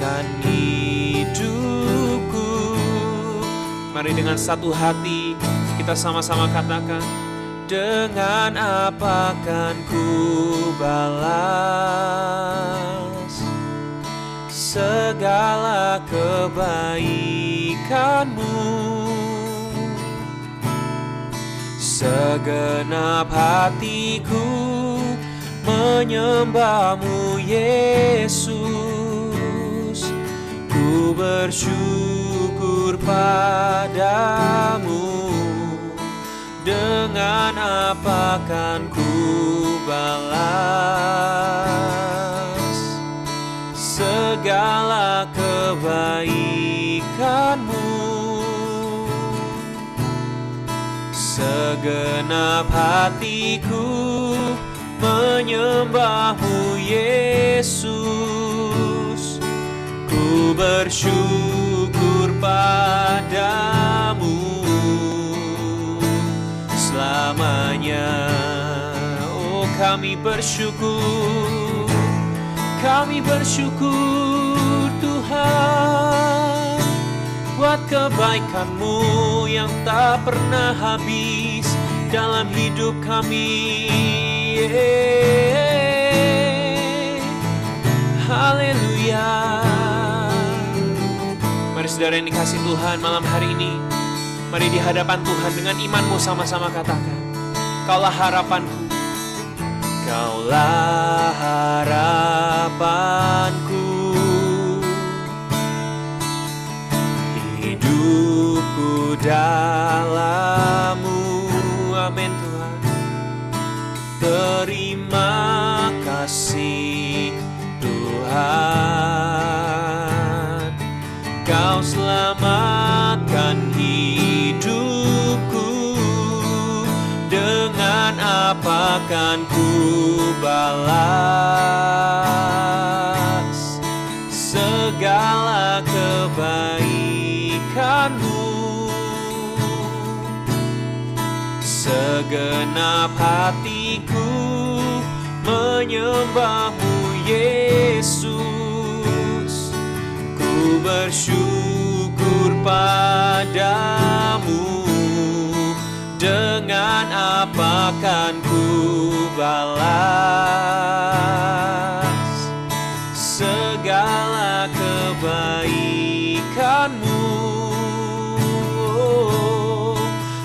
kan hidupku. Mari dengan satu hati kita sama-sama katakan, dengan apa kan ku balas segala kebaikanmu. Segenap hatiku menyembahmu Yesus, ku bersyukur padamu. Dengan apa kan ku balas segala kebaikanmu. Segenap hatiku menyembahmu Yesus, ku bersyukur padamu selamanya. Oh, kami bersyukur Tuhan, buat kebaikan-Mu yang tak pernah habis dalam hidup kami. Haleluya. Mari saudara yang dikasih Tuhan malam hari ini, mari di hadapan Tuhan dengan imanmu sama-sama katakan, Kaulah harapanku, Kaulah harapanku, hidupku dalam-Mu. Amin Tuhan. Terima kasih Tuhan, Kau selamatkan hidupku. Dengan apa kan ku balas segala kebaikan-Mu. Segenap hatiku menyembahmu Yesus, ku bersyukur padamu. Dengan apa kan ku balas segala kebaikan-Mu.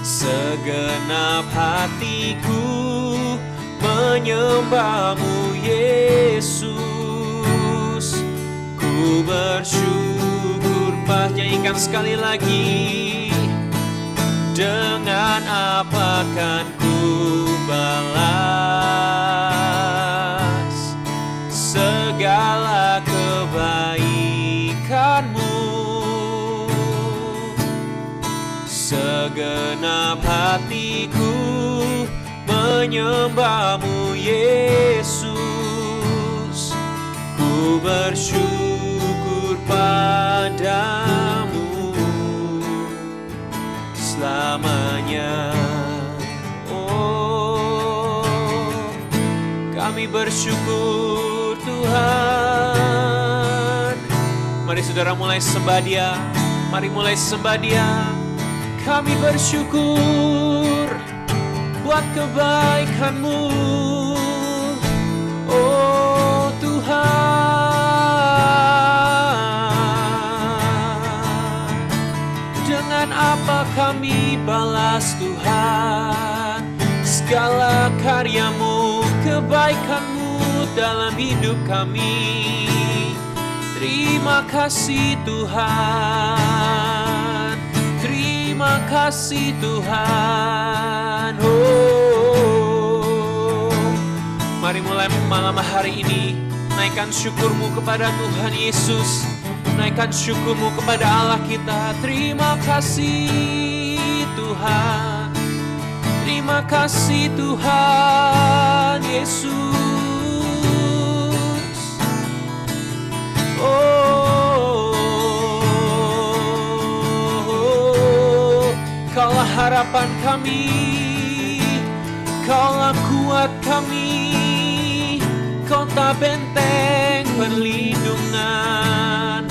Segenap hatiku menyembahmu Yesus, ku bersyukur. Nyanyikan sekali lagi. Dengan apa kan ku balas segala kebaikan-Mu. Segenap hatiku menyembahmu Yesus, ku bersyukur padamu selamanya. Oh, kami bersyukur Tuhan. Mari saudara mulai sembah Dia, mari mulai sembah Dia. Kami bersyukur buat kebaikan-Mu, oh Tuhan. Dengan apa kami balas Tuhan segala karya-Mu, kebaikan-Mu dalam hidup kami. Terima kasih Tuhan, terima kasih Tuhan. Oh, mari mulai malam hari ini naikkan syukurmu kepada Tuhan Yesus, naikkan syukurmu kepada Allah kita. Terima kasih Tuhan, terima kasih Tuhan Yesus. Kaulah harapan kami, Kaulah kuat kami, Kau tak benteng perlindungan.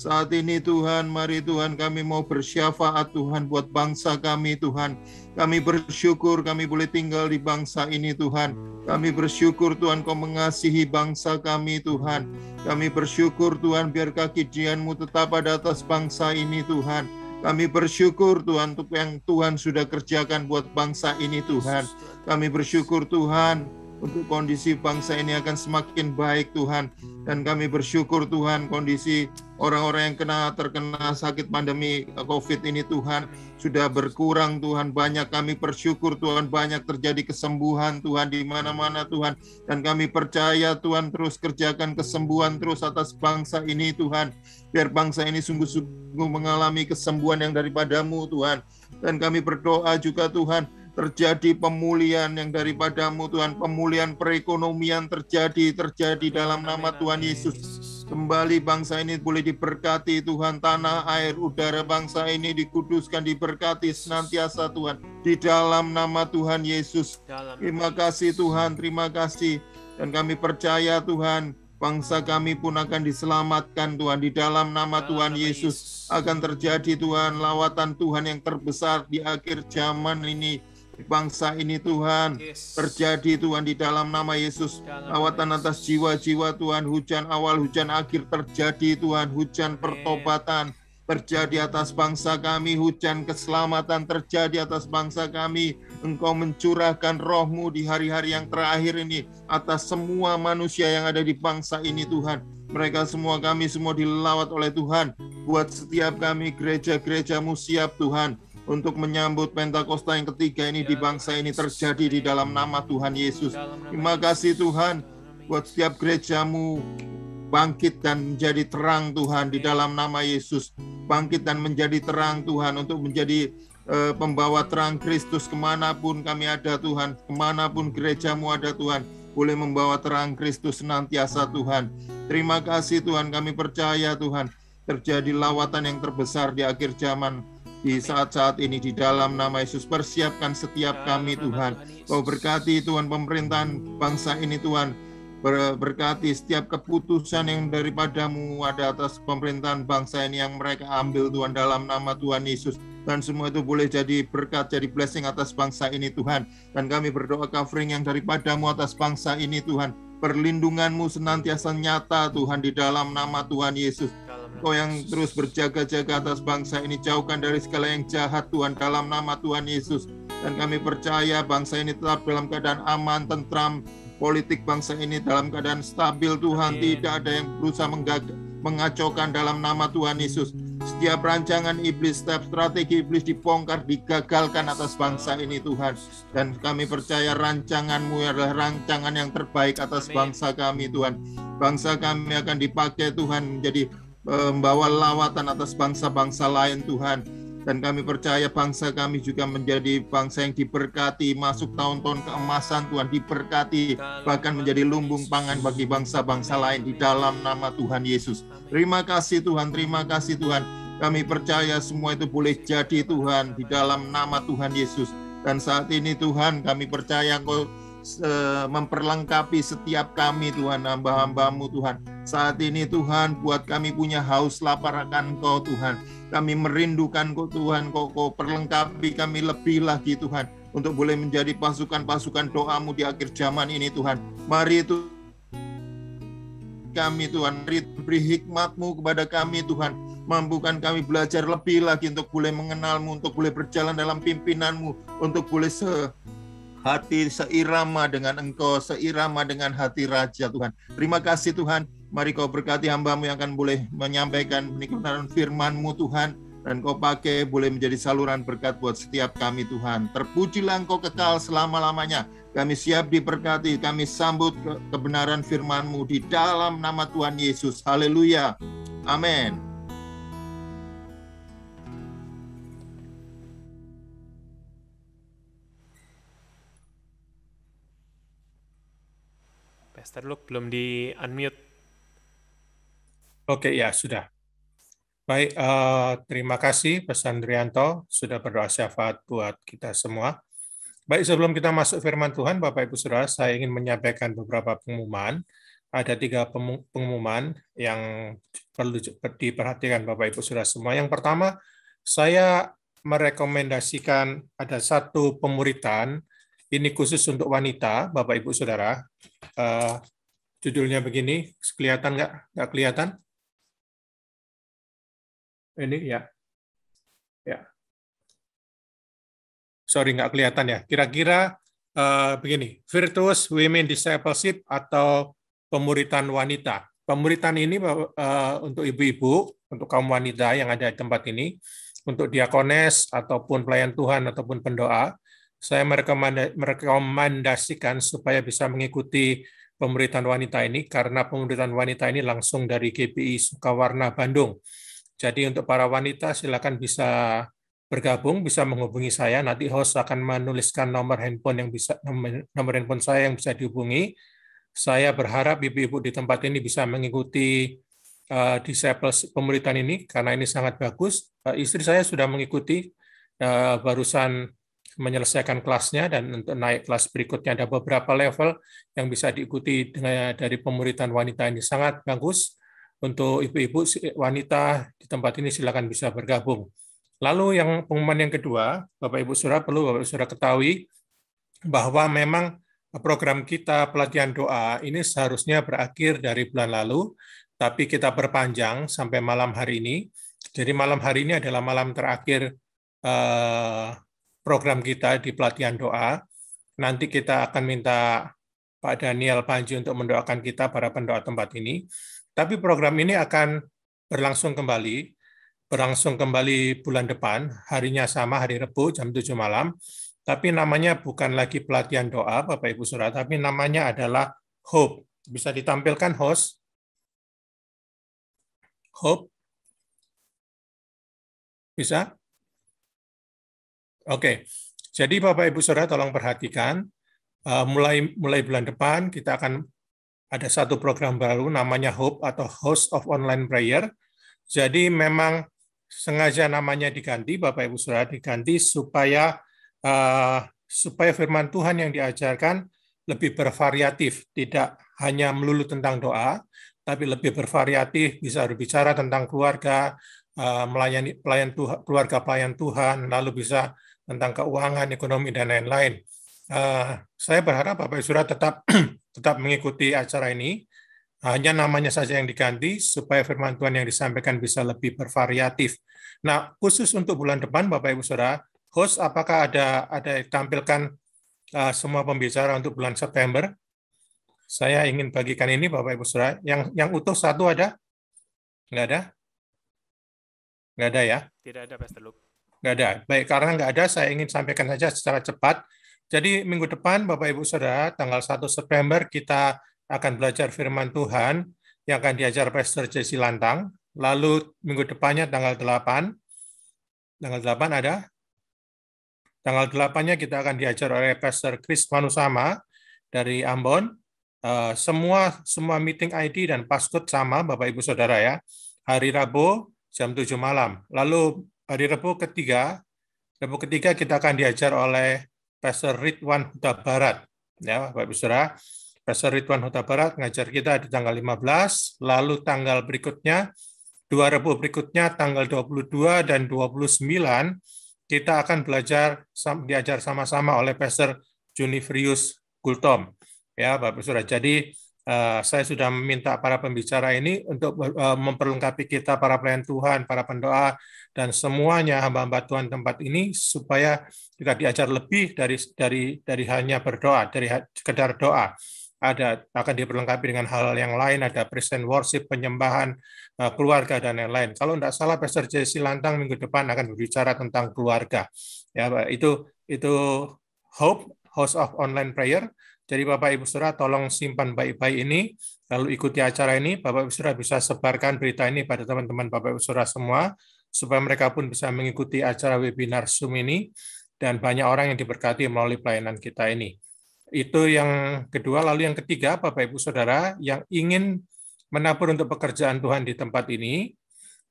Saat ini Tuhan, mari Tuhan kami mau bersyafaat Tuhan buat bangsa kami Tuhan. Kami bersyukur kami boleh tinggal di bangsa ini Tuhan. Kami bersyukur Tuhan Kau mengasihi bangsa kami Tuhan. Kami bersyukur Tuhan biar kaki dian-Mu tetap ada atas bangsa ini Tuhan. Kami bersyukur Tuhan untuk yang Tuhan sudah kerjakan buat bangsa ini Tuhan. Kami bersyukur Tuhan untuk kondisi bangsa ini akan semakin baik Tuhan. Dan kami bersyukur Tuhan kondisi orang-orang yang terkena sakit pandemi COVID ini Tuhan sudah berkurang Tuhan. Banyak kami bersyukur Tuhan, banyak terjadi kesembuhan Tuhan di mana-mana Tuhan. Dan kami percaya Tuhan terus kerjakan kesembuhan terus atas bangsa ini Tuhan. Biar bangsa ini sungguh-sungguh mengalami kesembuhan yang daripada-Mu Tuhan. Dan kami berdoa juga Tuhan, terjadi pemulihan yang daripadamu Tuhan, pemulihan perekonomian terjadi dalam nama Tuhan Yesus. Kembali bangsa ini boleh diberkati Tuhan, tanah, air, udara bangsa ini dikuduskan, diberkati senantiasa Tuhan, di dalam nama Tuhan Yesus. Terima kasih Tuhan, terima kasih. Dan kami percaya Tuhan, bangsa kami pun akan diselamatkan Tuhan, di dalam nama Tuhan Yesus. Akan terjadi Tuhan, lawatan Tuhan yang terbesar di akhir zaman ini. Bangsa ini Tuhan, terjadi Tuhan di dalam nama Yesus. Lawatan atas jiwa-jiwa Tuhan, hujan awal, hujan akhir terjadi Tuhan, hujan pertobatan terjadi atas bangsa kami, hujan keselamatan terjadi atas bangsa kami. Engkau mencurahkan roh-Mu di hari-hari yang terakhir ini atas semua manusia yang ada di bangsa ini Tuhan. Mereka semua, kami semua dilawat oleh Tuhan. Buat setiap kami gereja-gereja-Mu siap Tuhan untuk menyambut Pentakosta yang ketiga ini di bangsa ini terjadi di dalam nama Tuhan Yesus. Terima kasih Tuhan buat setiap gereja-Mu bangkit dan menjadi terang Tuhan di dalam nama Yesus. Bangkit dan menjadi terang Tuhan untuk menjadi pembawa terang Kristus kemanapun kami ada Tuhan. Kemanapun gereja-Mu ada Tuhan, boleh membawa terang Kristus senantiasa Tuhan. Terima kasih Tuhan, kami percaya Tuhan terjadi lawatan yang terbesar di akhir zaman. Di saat-saat ini di dalam nama Yesus, persiapkan setiap kami Tuhan. Kau berkati Tuhan pemerintahan bangsa ini Tuhan. Berkati setiap keputusan yang daripada-Mu ada atas pemerintahan bangsa ini yang mereka ambil Tuhan dalam nama Tuhan Yesus. Dan semua itu boleh jadi berkat, jadi blessing atas bangsa ini Tuhan. Dan kami berdoa covering yang daripada-Mu atas bangsa ini Tuhan. Perlindungan-Mu senantiasa nyata Tuhan di dalam nama Tuhan Yesus. Kau yang terus berjaga-jaga atas bangsa ini, jauhkan dari segala yang jahat Tuhan dalam nama Tuhan Yesus. Dan kami percaya bangsa ini tetap dalam keadaan aman, tentram, politik bangsa ini dalam keadaan stabil Tuhan. Tidak ada yang berusaha mengacaukan dalam nama Tuhan Yesus. Setiap rancangan iblis, setiap strategi iblis dibongkar, digagalkan atas bangsa ini Tuhan. Dan kami percaya rancangan-Mu adalah rancangan yang terbaik atas bangsa kami Tuhan. Bangsa kami akan dipakai Tuhan menjadi membawa lawatan atas bangsa-bangsa lain Tuhan. Dan kami percaya bangsa kami juga menjadi bangsa yang diberkati, masuk tahun-tahun keemasan Tuhan, diberkati, bahkan menjadi lumbung pangan bagi bangsa-bangsa lain di dalam nama Tuhan Yesus. Terima kasih Tuhan, terima kasih Tuhan. Kami percaya semua itu boleh jadi Tuhan di dalam nama Tuhan Yesus. Dan saat ini Tuhan, kami percaya Engkau memperlengkapi setiap kami Tuhan, hamba-hamba-Mu Tuhan. Saat ini Tuhan, buat kami punya haus lapar akan Engkau Tuhan. Kami merindukan Kau Tuhan, Kau perlengkapi kami lebih lagi Tuhan, untuk boleh menjadi pasukan-pasukan doa-Mu di akhir zaman ini Tuhan. Mari itu kami Tuhan, beri hikmat-Mu kepada kami Tuhan. Mampukan kami belajar lebih lagi untuk boleh mengenal-Mu, untuk boleh berjalan dalam pimpinan-Mu, untuk boleh hati seirama dengan Engkau, seirama dengan hati Raja Tuhan. Terima kasih Tuhan. Mari Kau berkati hamba-Mu yang akan boleh menyampaikan kebenaran firman-Mu Tuhan. Dan Kau pakai boleh menjadi saluran berkat buat setiap kami Tuhan. Terpujilah Engkau kekal selama-lamanya. Kami siap diberkati, kami sambut kebenaran firman-Mu di dalam nama Tuhan Yesus. Haleluya. Amin. Pastor Luke belum di-unmute. Oke, ya sudah. Baik, terima kasih Pak Sandrianto sudah berdoa syafaat buat kita semua. Baik, sebelum kita masuk firman Tuhan, Bapak Ibu Saudara, saya ingin menyampaikan beberapa pengumuman. ada 3 pengumuman yang perlu diperhatikan Bapak Ibu Saudara semua. Yang pertama, saya merekomendasikan ada satu pemuritan, ini khusus untuk wanita, Bapak Ibu Saudara. Judulnya begini, kelihatan nggak? Nggak kelihatan? Ini ya. Sorry, nggak kelihatan ya. Kira-kira begini, Virtuous Women Discipleship atau pemuritan wanita. Pemuritan ini untuk ibu-ibu, untuk kaum wanita yang ada di tempat ini, untuk diakones ataupun pelayan Tuhan ataupun pendoa, saya merekomendasikan supaya bisa mengikuti pemuritan wanita ini karena pemuritan wanita ini langsung dari GPI Sukawarna Bandung. Jadi untuk para wanita silakan bisa bergabung, bisa menghubungi saya. Nanti host akan menuliskan nomor handphone saya yang bisa dihubungi. Saya berharap ibu-ibu di tempat ini bisa mengikuti pemuritan ini karena ini sangat bagus. Istri saya sudah mengikuti, barusan menyelesaikan kelasnya, dan untuk naik kelas berikutnya ada beberapa level yang bisa diikuti dari pemuritan wanita ini. Sangat bagus untuk ibu-ibu wanita di tempat ini, silakan bisa bergabung. Lalu yang pengumuman yang kedua, Bapak Ibu Saudara, perlu Bapak Ibu Saudara ketahui bahwa memang program kita pelatihan doa ini seharusnya berakhir dari bulan lalu, tapi kita perpanjang sampai malam hari ini. Jadi malam hari ini adalah malam terakhir program kita di pelatihan doa. Nanti kita akan minta Pak Daniel Panji untuk mendoakan kita, para pendoa tempat ini. Tapi program ini akan berlangsung kembali bulan depan, harinya sama, hari Rabu jam 7 malam. Tapi namanya bukan lagi pelatihan doa, Bapak Ibu Saudara, tapi namanya adalah Hope. Bisa ditampilkan host? Hope? Bisa? Oke. Jadi Bapak Ibu Saudara tolong perhatikan, mulai bulan depan kita akan ada satu program baru namanya Hope atau Host of Online Prayer. Jadi memang sengaja namanya diganti, Bapak Ibu Saudara, diganti supaya firman Tuhan yang diajarkan lebih bervariatif, tidak hanya melulu tentang doa, tapi lebih bervariatif, bisa berbicara tentang keluarga, melayani keluarga pelayan Tuhan, lalu bisa tentang keuangan, ekonomi, dan lain-lain. Saya berharap Bapak Ibu Saudara tetap mengikuti acara ini, hanya namanya saja yang diganti supaya firman Tuhan yang disampaikan bisa lebih bervariatif. Nah, khusus untuk bulan depan, Bapak Ibu Saudara, host, apakah ada tampilkan semua pembicara untuk bulan September? Saya ingin bagikan ini, Bapak Ibu Saudara. Yang utuh satu ada? Nggak ada? Nggak ada ya? Tidak ada, Pastor Luke. Nggak ada. Baik, karena nggak ada, saya ingin sampaikan saja secara cepat. Jadi minggu depan, Bapak Ibu Saudara, tanggal 1 September, kita akan belajar firman Tuhan yang akan diajar Pastor Jesse Lantang. Lalu minggu depannya tanggal 8. Tanggal 8 ada? Tanggal 8-nya kita akan diajar oleh Pastor Chris Manusama dari Ambon. Semua meeting ID dan passcode sama, Bapak Ibu Saudara ya. Hari Rabu jam 7 malam. Lalu hari Rabu ketiga kita akan diajar oleh Pastor Ridwan Huta Barat. Ya, Bapak Ibu Saudara. Pastor Ridwan Huta Barat ngajar kita di tanggal 15, lalu tanggal berikutnya, 2 Rabu berikutnya, tanggal 22 dan 29, kita akan diajar sama-sama oleh Pastor Junifrius Gultom. Ya, Bapak Saudara. Jadi saya sudah meminta para pembicara ini untuk memperlengkapi kita, para pelayan Tuhan, para pendoa, dan semuanya hamba-hamba Tuhan tempat ini supaya kita diajar lebih dari hanya berdoa, dari sekedar doa. Akan diperlengkapi dengan hal yang lain, ada present worship, penyembahan, keluarga, dan lain-lain. Kalau tidak salah, Pastor Jesse Lantang minggu depan akan berbicara tentang keluarga. Ya, itu Hope, Host of Online Prayer. Jadi Bapak Ibu Saudara tolong simpan baik-baik ini, lalu ikuti acara ini. Bapak Ibu Saudara bisa sebarkan berita ini pada teman-teman Bapak Ibu Saudara semua, supaya mereka pun bisa mengikuti acara webinar Zoom ini, dan banyak orang yang diberkati melalui pelayanan kita ini. Itu yang kedua. Lalu yang ketiga, Bapak Ibu Saudara yang ingin menabur untuk pekerjaan Tuhan di tempat ini,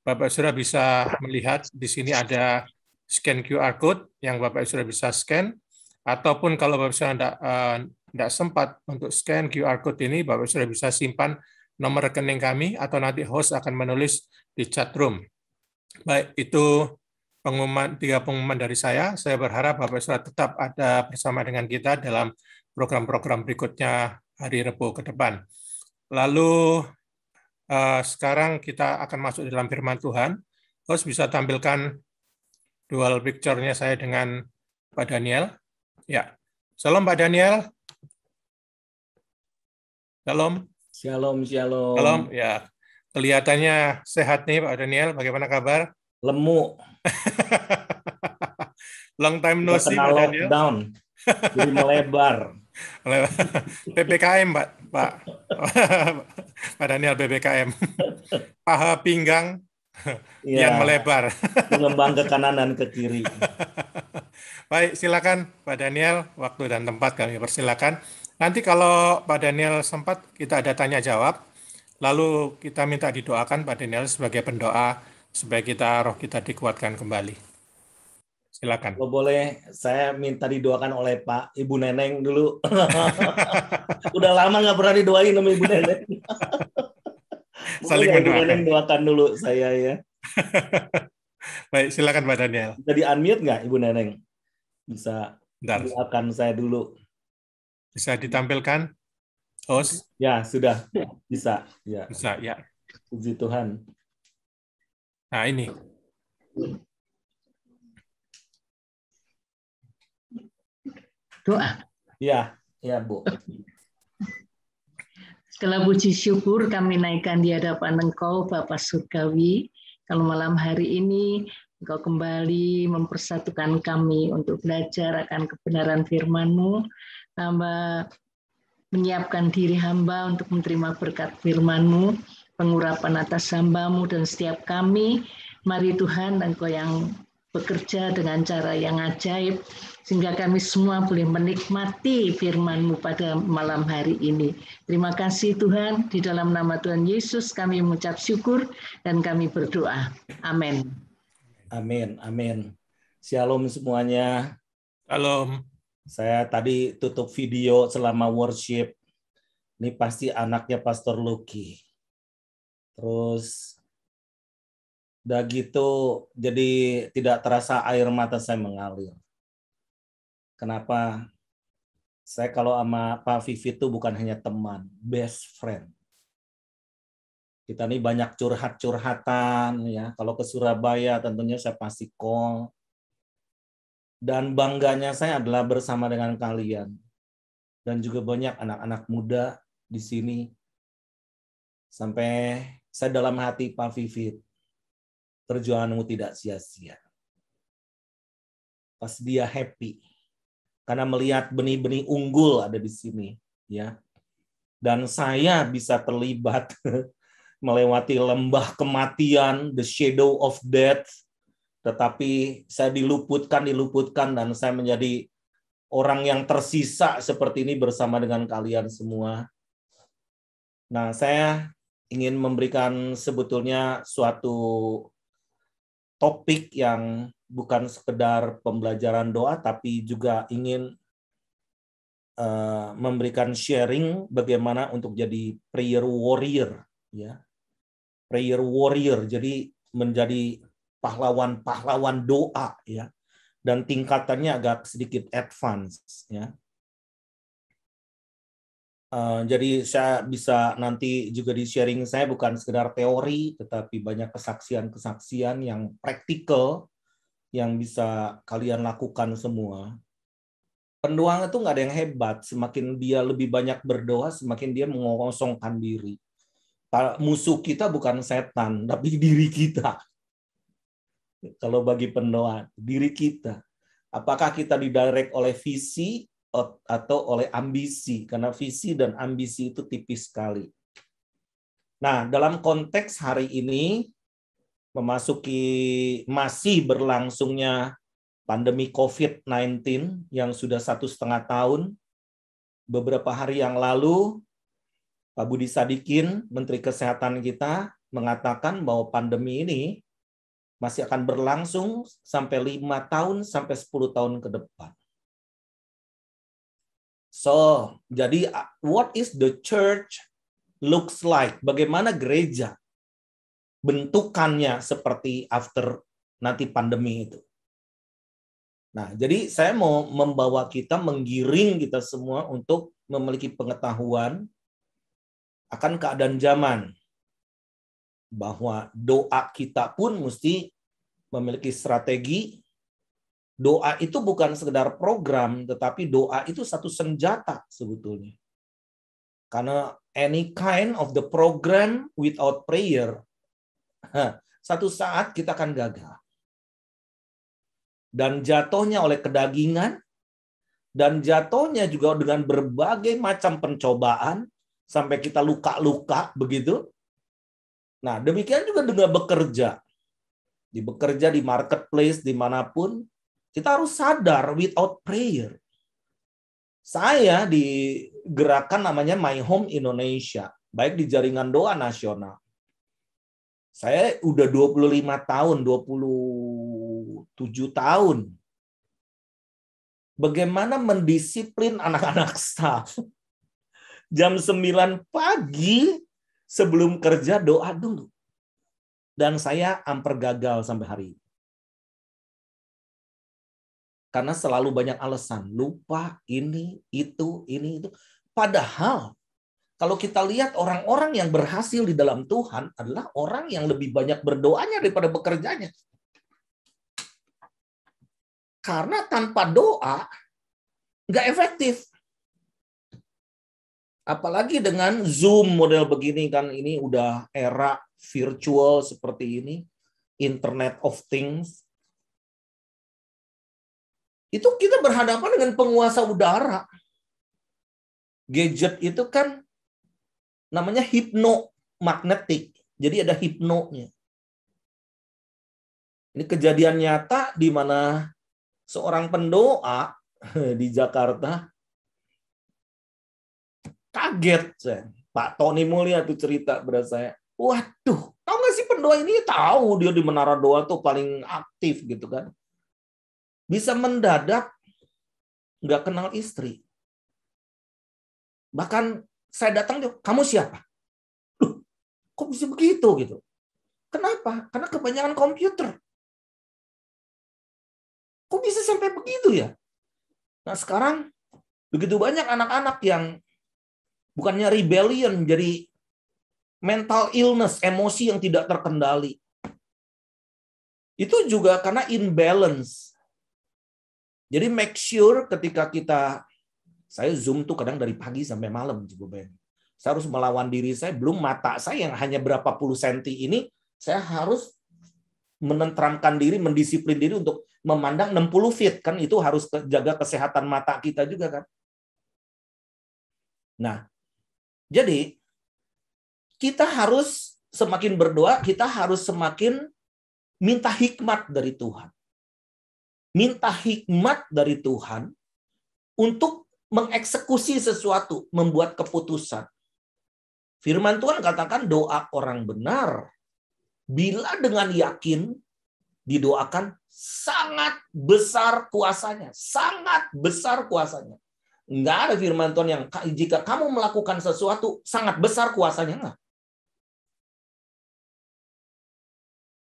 Bapak Ibu Saudara bisa melihat di sini ada scan QR code yang Bapak Ibu Saudara bisa scan, ataupun kalau Bapak Ibu Saudara tidak sempat untuk scan QR Code ini, Bapak sudah bisa simpan nomor rekening kami atau nanti host akan menulis di chat room. Baik, itu tiga pengumuman dari saya. Saya berharap Bapak Saudara tetap ada bersama dengan kita dalam program-program berikutnya hari Rabu ke depan. Lalu sekarang kita akan masuk dalam firman Tuhan. Host bisa tampilkan dual picture-nya saya dengan Pak Daniel. Ya, Shalom Pak Daniel. Shalom. Shalom, shalom. Shalom. Ya, kelihatannya sehat nih Pak Daniel. Bagaimana kabar? Lemu. Long time no see Pak Daniel. Lockdown. Jadi melebar. PPKM Pak Daniel, PPKM. Paha pinggang yang melebar. Mengembang ke kanan dan ke kiri. Baik, silakan Pak Daniel, waktu dan tempat kami persilakan. Nanti kalau Pak Daniel sempat, kita ada tanya jawab. Lalu kita minta didoakan Pak Daniel sebagai pendoa supaya roh kita dikuatkan kembali. Silakan. Kalau boleh, saya minta didoakan oleh Pak Ibu Neneng dulu. Udah lama nggak pernah didoain sama Ibu Neneng. Saling mendoakan. Ibu Neneng doakan dulu saya ya. Baik, silakan Pak Daniel. Bisa di-unmute nggak Ibu Neneng? Bisa doakan saya dulu. Bisa ditampilkan, host? Ya, sudah. Bisa. Ya. Bisa, ya. Puji Tuhan. Nah, ini. Doa. Ya, Bu. Segala puji syukur kami naikkan di hadapan Engkau, Bapa Surgawi. Kalau malam hari ini Engkau kembali mempersatukan kami untuk belajar akan kebenaran firman-Mu. Hamba menyiapkan diri hamba untuk menerima berkat firman-Mu, pengurapan atas hamba-Mu dan setiap kami. Mari Tuhan, Engkau yang bekerja dengan cara yang ajaib, sehingga kami semua boleh menikmati firman-Mu pada malam hari ini. Terima kasih Tuhan, di dalam nama Tuhan Yesus kami mengucap syukur dan kami berdoa. Amin. Amin, amin. Shalom semuanya. Shalom. Saya tadi tutup video selama worship. Ini pasti anaknya Pastor Lucky. Terus udah gitu, jadi tidak terasa air mata saya mengalir. Kenapa? Saya kalau sama Pak Vivi itu bukan hanya teman, best friend. Kita nih banyak curhat-curhatan ya. Kalau ke Surabaya tentunya saya pasti call. Dan bangganya saya adalah bersama dengan kalian. Dan juga banyak anak-anak muda di sini. Sampai saya dalam hati Pak Vivi, perjuanganmu tidak sia-sia. Pas dia happy. Karena melihat benih-benih unggul ada di sini. Ya. Dan saya bisa terlibat melewati lembah kematian, the shadow of death. Tetapi saya diluputkan, dan saya menjadi orang yang tersisa seperti ini bersama dengan kalian semua. Nah, saya ingin memberikan sebetulnya suatu topik yang bukan sekedar pembelajaran doa, tapi juga ingin memberikan sharing bagaimana untuk jadi prayer warrior, ya, prayer warrior. Jadi menjadi pahlawan-pahlawan doa, ya, dan tingkatannya agak sedikit advance, ya. Jadi saya bisa nanti juga di sharing saya bukan sekedar teori, tetapi banyak kesaksian-kesaksian yang praktikal yang bisa kalian lakukan semua. Pendoa itu nggak ada yang hebat. Semakin dia lebih banyak berdoa, semakin dia mengosongkan diri. Musuh kita bukan setan, tapi diri kita. Kalau bagi pendoa, diri kita. Apakah kita didirect oleh visi atau oleh ambisi? Karena visi dan ambisi itu tipis sekali. Nah, dalam konteks hari ini, memasuki masih berlangsungnya pandemi COVID-19 yang sudah 1,5 tahun. Beberapa hari yang lalu, Pak Budi Sadikin, Menteri Kesehatan kita, mengatakan bahwa pandemi ini masih akan berlangsung sampai 5 tahun sampai 10 tahun ke depan. So, jadi what is the church looks like? Bagaimana gereja? Bentukannya seperti after nanti pandemi itu. Nah, jadi saya mau membawa kita, menggiring kita semua untuk memiliki pengetahuan akan keadaan zaman. Bahwa doa kita pun mesti memiliki strategi. Doa itu bukan sekedar program, tetapi doa itu satu senjata sebetulnya. Karena any kind of the program without prayer, satu saat kita akan gagal. Dan jatuhnya oleh kedagingan, dan jatuhnya juga dengan berbagai macam pencobaan, sampai kita luka-luka, begitu. Nah, demikian juga dengan bekerja. Bekerja di marketplace, dimanapun, kita harus sadar without prayer. Saya di gerakan namanya My Home Indonesia, baik di jaringan doa nasional. Saya udah 25 tahun, 27 tahun. Bagaimana mendisiplin anak-anak staff. Jam 9 pagi sebelum kerja doa dulu. Dan saya hampir gagal sampai hari ini. Karena selalu banyak alasan. Lupa, ini, itu. Padahal, kalau kita lihat orang-orang yang berhasil di dalam Tuhan adalah orang yang lebih banyak berdoanya daripada bekerjanya. Karena tanpa doa, nggak efektif. Apalagi dengan Zoom model begini kan, ini udah era virtual seperti ini, Internet of Things. Itu kita berhadapan dengan penguasa udara. Gadget itu kan namanya hipnomagnetik. Jadi ada hipnonya. Ini kejadian nyata di mana seorang pendoa di Jakarta kaget saya. Pak Tony Mulya tuh cerita pada saya. Waduh, tahu nggak sih pendoa ini? Tahu dia di menara doa tuh paling aktif gitu kan. Bisa mendadak nggak kenal istri. Bahkan saya datang, kamu siapa? Loh, kok bisa begitu gitu? Kenapa? Karena kebanyakan komputer. Kok bisa sampai begitu ya? Nah sekarang begitu banyak anak-anak yang bukannya rebellion, jadi mental illness, emosi yang tidak terkendali. Itu juga karena imbalance. Jadi make sure ketika saya Zoom tuh kadang dari pagi sampai malam. Saya harus melawan diri saya, belum mata saya yang hanya berapa puluh senti ini, saya harus menenteramkan diri, mendisiplin diri untuk memandang 60 feet. Kan itu harus jaga kesehatan mata kita juga kan. Nah, jadi kita harus semakin berdoa, kita harus semakin minta hikmat dari Tuhan. Minta hikmat dari Tuhan untuk mengeksekusi sesuatu, membuat keputusan. Firman Tuhan katakan doa orang benar, bila dengan yakin didoakan, sangat besar kuasanya. Sangat besar kuasanya. Enggak ada firman Tuhan yang jika kamu melakukan sesuatu, sangat besar kuasanya. Enggak.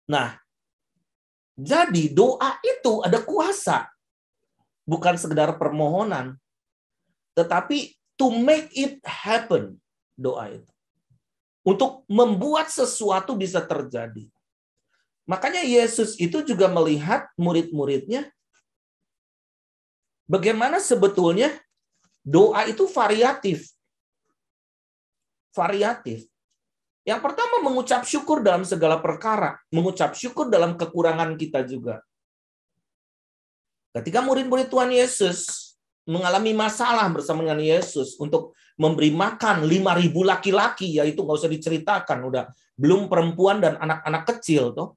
Nah, jadi doa itu ada kuasa. Bukan sekedar permohonan. Tetapi to make it happen. Doa itu. Untuk membuat sesuatu bisa terjadi. Makanya Yesus itu juga melihat murid-muridnya. Bagaimana sebetulnya doa itu variatif. Variatif. Yang pertama mengucap syukur dalam segala perkara. Mengucap syukur dalam kekurangan kita juga. Ketika murid-murid Tuhan Yesus mengalami masalah bersama dengan Yesus untuk memberi makan 5.000 laki-laki, yaitu nggak usah diceritakan, udah belum perempuan dan anak-anak kecil tuh.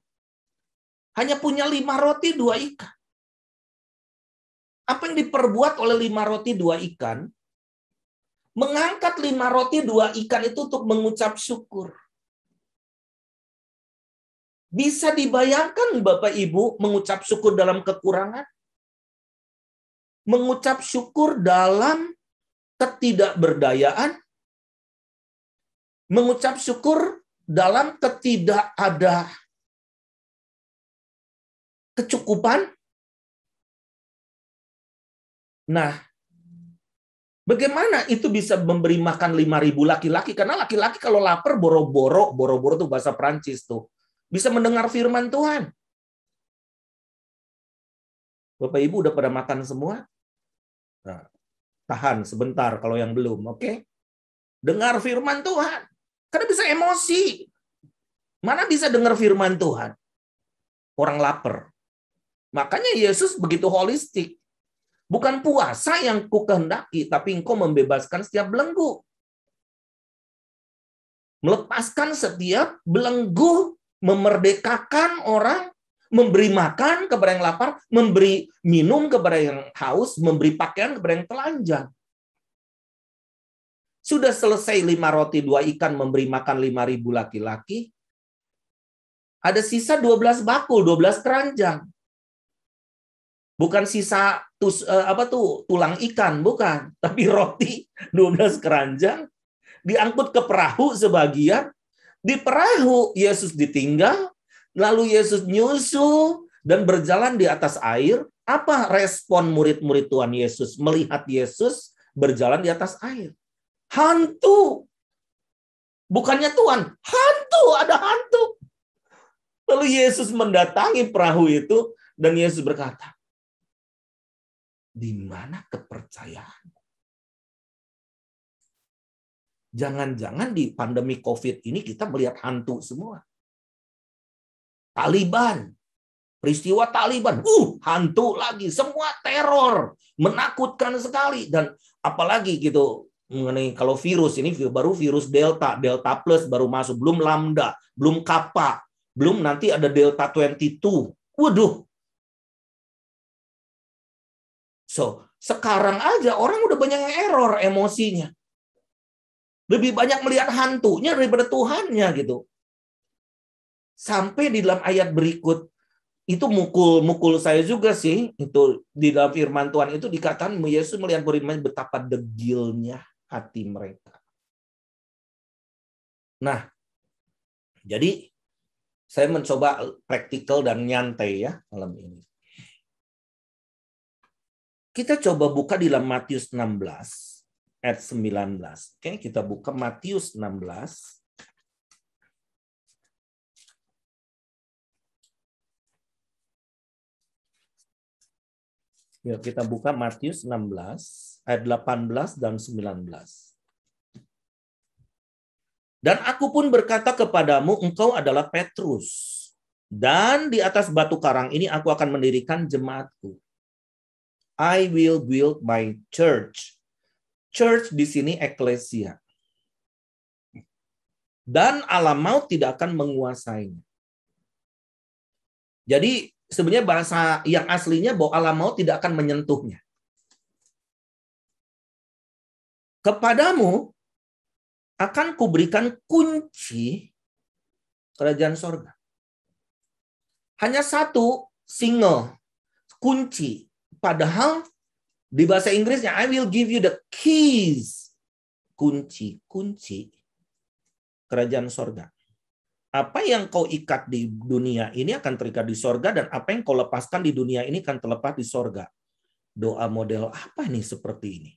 Hanya punya 5 roti 2 ikan. Apa yang diperbuat oleh 5 roti 2 ikan? Mengangkat 5 roti 2 ikan itu untuk mengucap syukur. Bisa dibayangkan Bapak Ibu mengucap syukur dalam kekurangan? Mengucap syukur dalam ketidakberdayaan, mengucap syukur dalam ketidakada kecukupan. Nah, bagaimana itu bisa memberi makan 5.000 laki-laki? Karena laki-laki kalau lapar boro-boro tuh bahasa Prancis tuh, bisa mendengar firman Tuhan. Bapak Ibu udah pada makan semua? Nah, tahan sebentar kalau yang belum, oke? Dengar firman Tuhan. Karena bisa emosi. Mana bisa dengar firman Tuhan? Orang lapar. Makanya Yesus begitu holistik. Bukan puasa yang kukehendaki, tapi engkau membebaskan setiap belenggu. Melepaskan setiap belenggu, memerdekakan orang, memberi makan kepada yang lapar, memberi minum kepada yang haus, memberi pakaian kepada yang telanjang. Sudah selesai 5 roti 2 ikan memberi makan 5.000 laki-laki. Ada sisa 12 bakul, 12 keranjang. Bukan sisa tulang ikan, bukan. Tapi roti 12 keranjang. Diangkut ke perahu sebagian. Di perahu Yesus ditinggal. Lalu Yesus nyusul dan berjalan di atas air. Apa respon murid-murid Tuhan Yesus melihat Yesus berjalan di atas air? Hantu. Bukannya Tuhan, hantu, ada hantu. Lalu Yesus mendatangi perahu itu dan Yesus berkata, di mana kepercayaan? Jangan-jangan di pandemi COVID ini kita melihat hantu semua. Taliban, peristiwa Taliban, hantu lagi, semua teror, menakutkan sekali. Dan apalagi gitu, mengenai kalau virus ini baru virus Delta, Delta Plus baru masuk, belum Lambda, belum Kappa, belum nanti ada Delta 22. Waduh. So, sekarang aja orang udah banyak yang error emosinya. Lebih banyak melihat hantunya daripada Tuhannya gitu. Sampai di dalam ayat berikut, itu mukul saya juga sih. Itu di dalam firman Tuhan itu dikatakan Yesus melihat murid-murid betapa degilnya hati mereka. Nah, jadi saya mencoba praktikal dan nyantai ya malam ini. Kita coba buka di dalam Matius 16 ayat 19. Oke, kita buka Matius 16. Ya, kita buka Matius 16 ayat 18 dan 19. Dan aku pun berkata kepadamu, engkau adalah Petrus. Dan di atas batu karang ini aku akan mendirikan jemaatku. I will build my church. Church di sini eklesia. Dan alam maut tidak akan menguasainya. Jadi sebenarnya bahasa yang aslinya bahwa alam maut tidak akan menyentuhnya. Kepadamu akan kuberikan kunci kerajaan sorga. Hanya satu single kunci. Padahal di bahasa Inggrisnya, I will give you the keys. Kunci kerajaan sorga. Apa yang kau ikat di dunia ini akan terikat di sorga, dan apa yang kau lepaskan di dunia ini akan terlepas di sorga. Doa model apa nih seperti ini?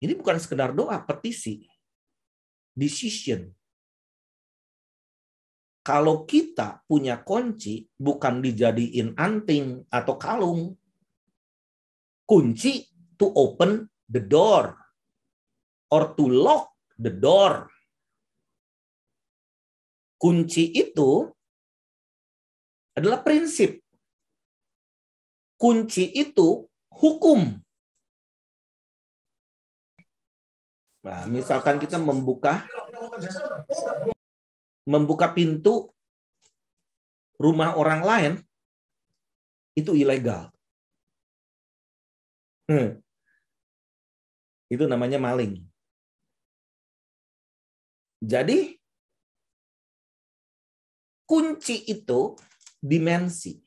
Ini bukan sekedar doa, petisi. Decision. Kalau kita punya kunci, bukan dijadiin anting atau kalung. Kunci to open the door. Or to lock the door. Kunci itu adalah prinsip. Kunci itu hukum. Nah, misalkan kita membuka pintu rumah orang lain, itu ilegal. Itu namanya maling. Jadi, kunci itu dimensi.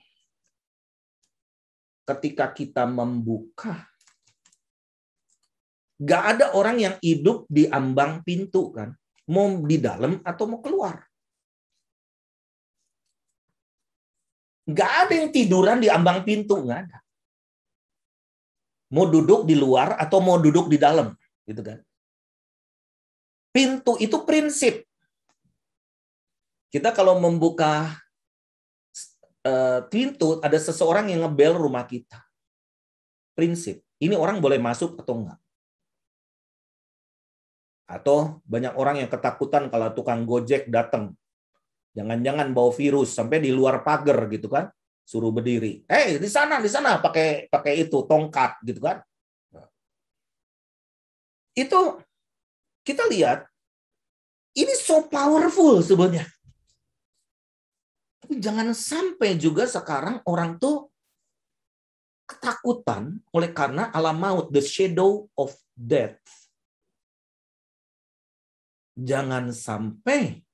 Ketika kita membuka Nggak ada orang yang hidup di ambang pintu kan. Mau di dalam atau mau keluar. Nggak ada yang tiduran di ambang pintu, nggak ada. Mau duduk di luar atau mau duduk di dalam, gitu kan? Pintu itu prinsip. Kita kalau membuka pintu, ada seseorang yang ngebel rumah kita. Prinsip. Ini orang boleh masuk atau enggak? Atau banyak orang yang ketakutan kalau tukang Gojek datang. Jangan-jangan bawa virus sampai di luar pagar gitu kan? Suruh berdiri. Di sana pakai itu tongkat gitu kan. Itu kita lihat ini so powerful sebenarnya. Tapi jangan sampai juga sekarang orang tuh ketakutan oleh karena alam maut, the shadow of death. Jangan sampai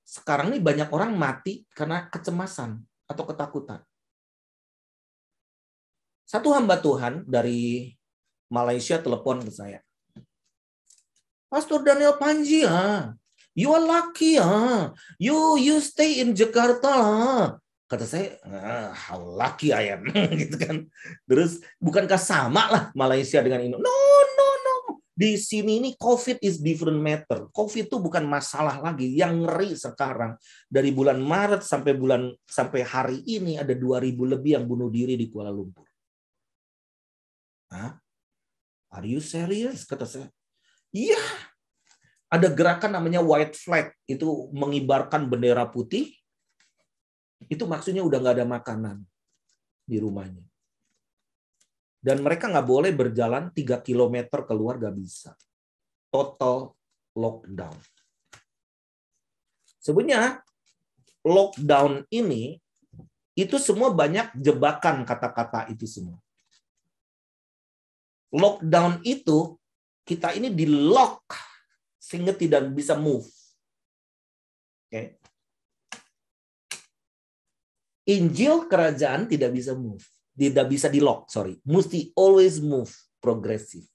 sekarang ini banyak orang mati karena kecemasan atau ketakutan. Satu hamba Tuhan dari Malaysia telepon ke saya. Pastor Daniel Panji, you are lucky, you stay in Jakarta. Kata saya, how lucky I am, gitu kan. Terus bukankah sama lah Malaysia dengan Indonesia? No. Di sini ini COVID is different matter. COVID itu bukan masalah lagi. Yang ngeri sekarang dari bulan Maret sampai hari ini ada 2.000 lebih yang bunuh diri di Kuala Lumpur. Hah? Are you serious? Kata saya. Iya. Ada gerakan namanya white flag. Itu mengibarkan bendera putih. Itu maksudnya udah nggak ada makanan di rumahnya. Dan mereka nggak boleh berjalan 3 km keluar, nggak bisa. Total lockdown. Sebenarnya lockdown ini itu semua banyak jebakan kata-kata itu semua. Lockdown itu kita ini di lock sehingga tidak bisa move. Oke. Injil kerajaan tidak bisa move. Tidak bisa di lock, sorry. Mesti always move, progresif.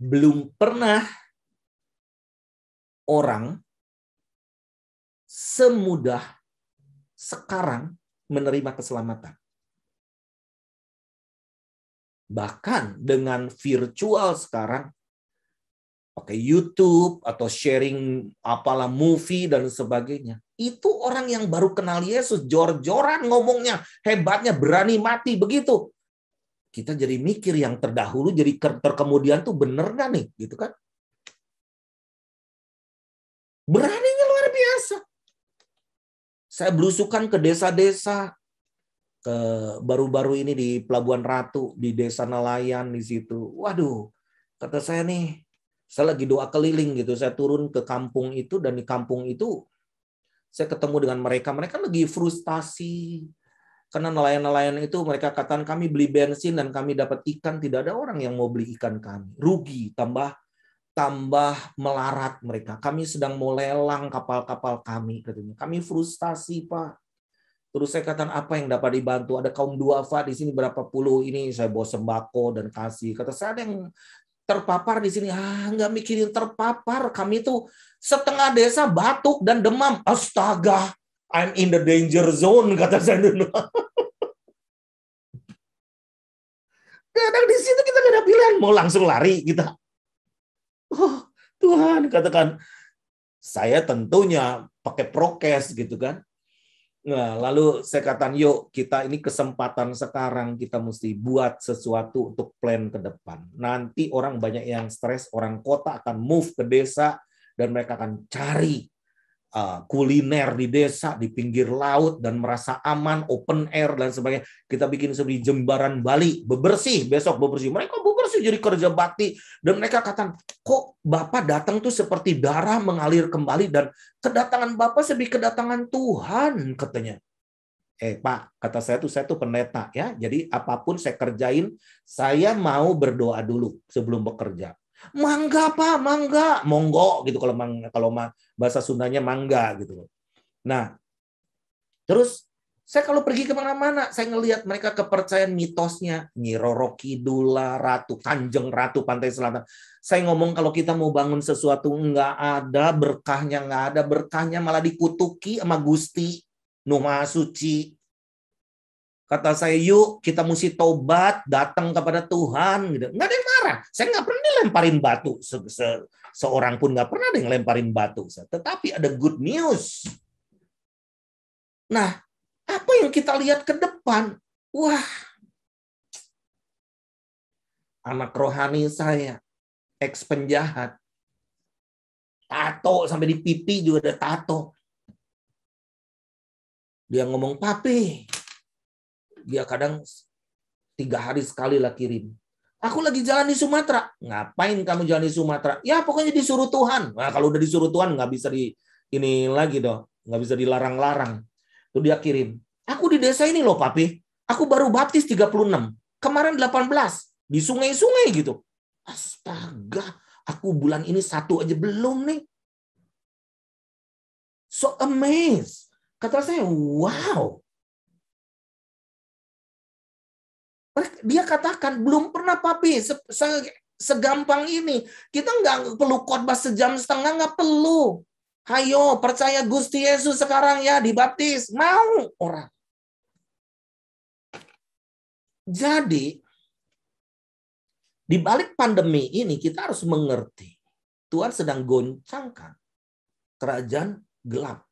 Belum pernah orang semudah sekarang menerima keselamatan. Bahkan dengan virtual sekarang, pakai YouTube atau sharing apalah movie dan sebagainya. Itu orang yang baru kenal Yesus, jor-joran ngomongnya, hebatnya, berani mati begitu. Kita jadi mikir yang terdahulu jadi terkemudian tuh bener nggak nih, gitu kan? Beraninya luar biasa. Saya belusukan ke desa-desa, ke baru-baru ini di Pelabuhan Ratu, di Desa Nelayan di situ. Waduh, kata saya nih, saya lagi doa keliling gitu, saya turun ke kampung itu dan di kampung itu saya ketemu dengan mereka lagi frustasi. Karena nelayan-nelayan itu mereka katakan kami beli bensin dan kami dapat ikan, tidak ada orang yang mau beli ikan kami. Rugi, tambah melarat mereka. Kami sedang mau lelang kapal-kapal kami, katanya. Kami frustasi, Pak. Terus saya katakan apa yang dapat dibantu? Ada kaum duafa di sini berapa puluh ini saya bawa sembako dan kasih. Kata saya ada yang terpapar di sini. Nggak mikirin terpapar. Kami tuh setengah desa batuk dan demam. Astaga, I'm in the danger zone, kata saya dulu. Kadang di situ kita nggak ada pilihan, mau langsung lari kita. Oh Tuhan, katakan saya tentunya pakai prokes gitu kan. Nah, lalu saya katakan, yuk kita ini kesempatan sekarang kita mesti buat sesuatu untuk plan ke depan. Nanti orang banyak yang stres, orang kota akan move ke desa dan mereka akan cari kuliner di desa, di pinggir laut dan merasa aman, open air dan sebagainya. Kita bikin seperti Jembaran Bali, bebersih, besok bebersih. Mereka bebersih jadi kerja bakti dan mereka katakan, kok Bapak datang tuh seperti darah mengalir kembali dan kedatangan Bapak seperti kedatangan Tuhan, katanya. Pak, kata saya tuh pendeta ya. Jadi apapun saya kerjain, saya mau berdoa dulu sebelum bekerja. Mangga Pak, mangga, monggo gitu kalau bahasa Sundanya mangga gitu. Nah, terus Saya kalau pergi kemana-mana, saya ngelihat mereka kepercayaan mitosnya. Nyi Roro Kidul, Ratu, Kanjeng Ratu Pantai Selatan. Saya ngomong kalau kita mau bangun sesuatu, nggak ada berkahnya, nggak ada berkahnya, malah dikutuki sama Gusti Nuh Maha Suci. Kata saya, yuk kita mesti tobat, datang kepada Tuhan. Gitu. Nggak ada yang marah. Saya nggak pernah dilemparin batu. Seorang pun nggak pernah ada yang lemparin batu. Tetapi ada good news. Nah, apa yang kita lihat ke depan? Wah, anak rohani saya, ex-penjahat, tato sampai di pipi juga ada tato. Dia ngomong, papi. Dia kadang 3 hari sekali lah kirim. Aku lagi jalan di Sumatera. Ngapain kamu jalan di Sumatera? Ya pokoknya disuruh Tuhan. Nah kalau udah disuruh Tuhan nggak bisa ini lagi dong, nggak bisa dilarang-larang. Tuh dia kirim. Aku di desa ini loh, papi. Aku baru baptis 36. Kemarin 18. Di sungai-sungai gitu. Astaga. Aku bulan ini 1 aja belum nih. So amazed. Kata saya, wow. Dia katakan, belum pernah papi segampang ini. Kita nggak perlu khotbah 1,5 jam, nggak perlu. Hayo, percaya Gusti Yesus sekarang ya, dibaptis. Mau orang. Jadi, di balik pandemi ini kita harus mengerti Tuhan sedang goncangkan kerajaan gelap.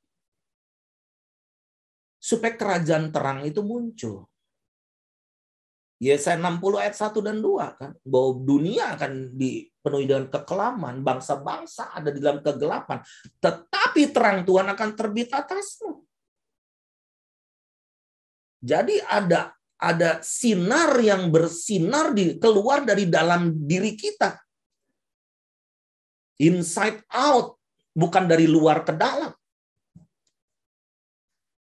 Supaya kerajaan terang itu muncul. Yesaya 60 ayat 1 dan 2 kan, bahwa dunia akan dipenuhi dengan kekelaman, bangsa-bangsa ada di dalam kegelapan, tetapi terang Tuhan akan terbit atasmu. Jadi ada sinar yang bersinar keluar dari dalam diri kita. Inside out, bukan dari luar ke dalam.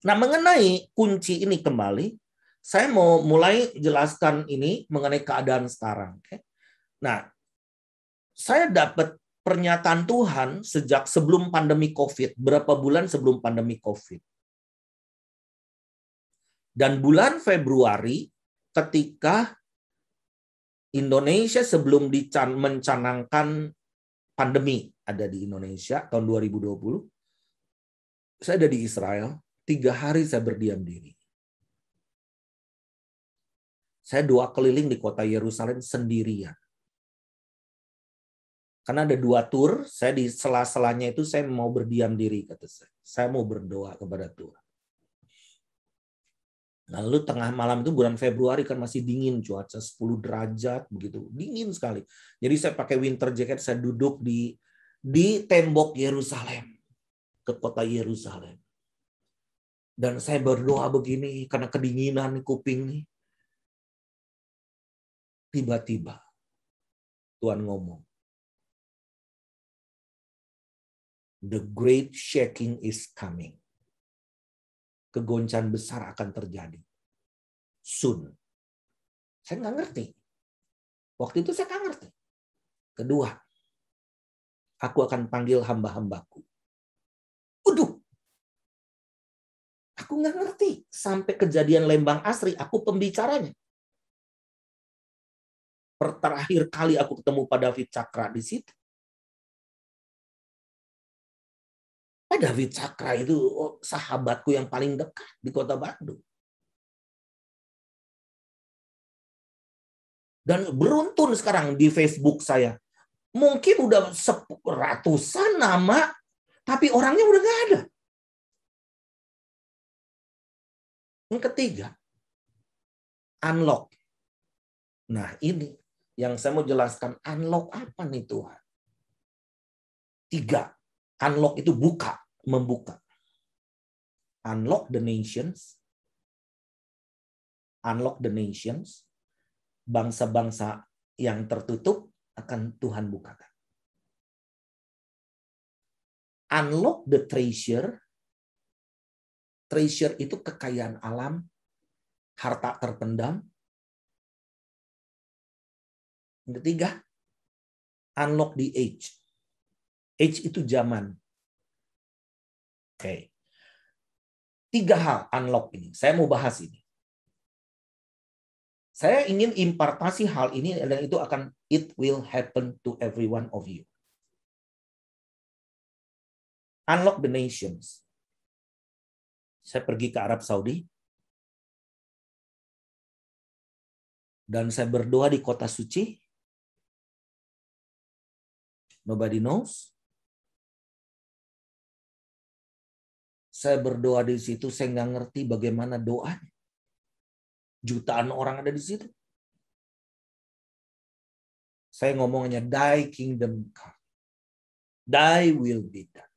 Nah, mengenai kunci ini kembali, saya mau mulai jelaskan ini mengenai keadaan sekarang. Nah, saya dapat pernyataan Tuhan sejak sebelum pandemi COVID, berapa bulan sebelum pandemi COVID. Dan bulan Februari, ketika Indonesia sebelum mencanangkan pandemi ada di Indonesia tahun 2020, saya ada di Israel, 3 hari saya berdiam diri. Saya 2 keliling di kota Yerusalem sendirian. Karena ada 2 tur, saya di sela-selanya itu saya mau berdiam diri, kata saya. Saya mau berdoa kepada Tuhan. Lalu tengah malam itu bulan Februari kan masih dingin, cuaca 10 derajat begitu, dingin sekali. Jadi saya pakai winter jacket, saya duduk di tembok Yerusalem, ke kota Yerusalem. Dan saya berdoa begini karena kedinginan kuping nih. Tiba-tiba Tuhan ngomong, the great shaking is coming. Kegoncangan besar akan terjadi. Soon. Saya nggak ngerti. Waktu itu saya nggak ngerti. Kedua, aku akan panggil hamba-hambaku. Waduh. Aku nggak ngerti. Sampai kejadian Lembang Asri, aku pembicaranya. Terakhir kali aku ketemu Pak David Cakra di situ. Pak David Cakra itu sahabatku yang paling dekat di Kota Bandung. Dan beruntun sekarang di Facebook saya. Mungkin udah ratusan nama, tapi orangnya udah nggak ada. Yang ketiga, unlock. Nah ini yang saya mau jelaskan, unlock apa nih Tuhan? 3, unlock itu buka, membuka. Unlock the nations. Unlock the nations. Bangsa-bangsa yang tertutup akan Tuhan bukakan. Unlock the treasure. Treasure itu kekayaan alam, harta terpendam. Yang ketiga, unlock the age. Age itu zaman. Oke. 3 hal unlock ini. Saya mau bahas ini. Saya ingin impartasi hal ini dan itu it will happen to every one of you. Unlock the nations. Saya pergi ke Arab Saudi dan saya berdoa di kota suci. Nobody knows. Saya berdoa di situ, saya nggak ngerti bagaimana doanya. Jutaan orang ada di situ. Saya ngomongnya, thy kingdom come. Thy will be done.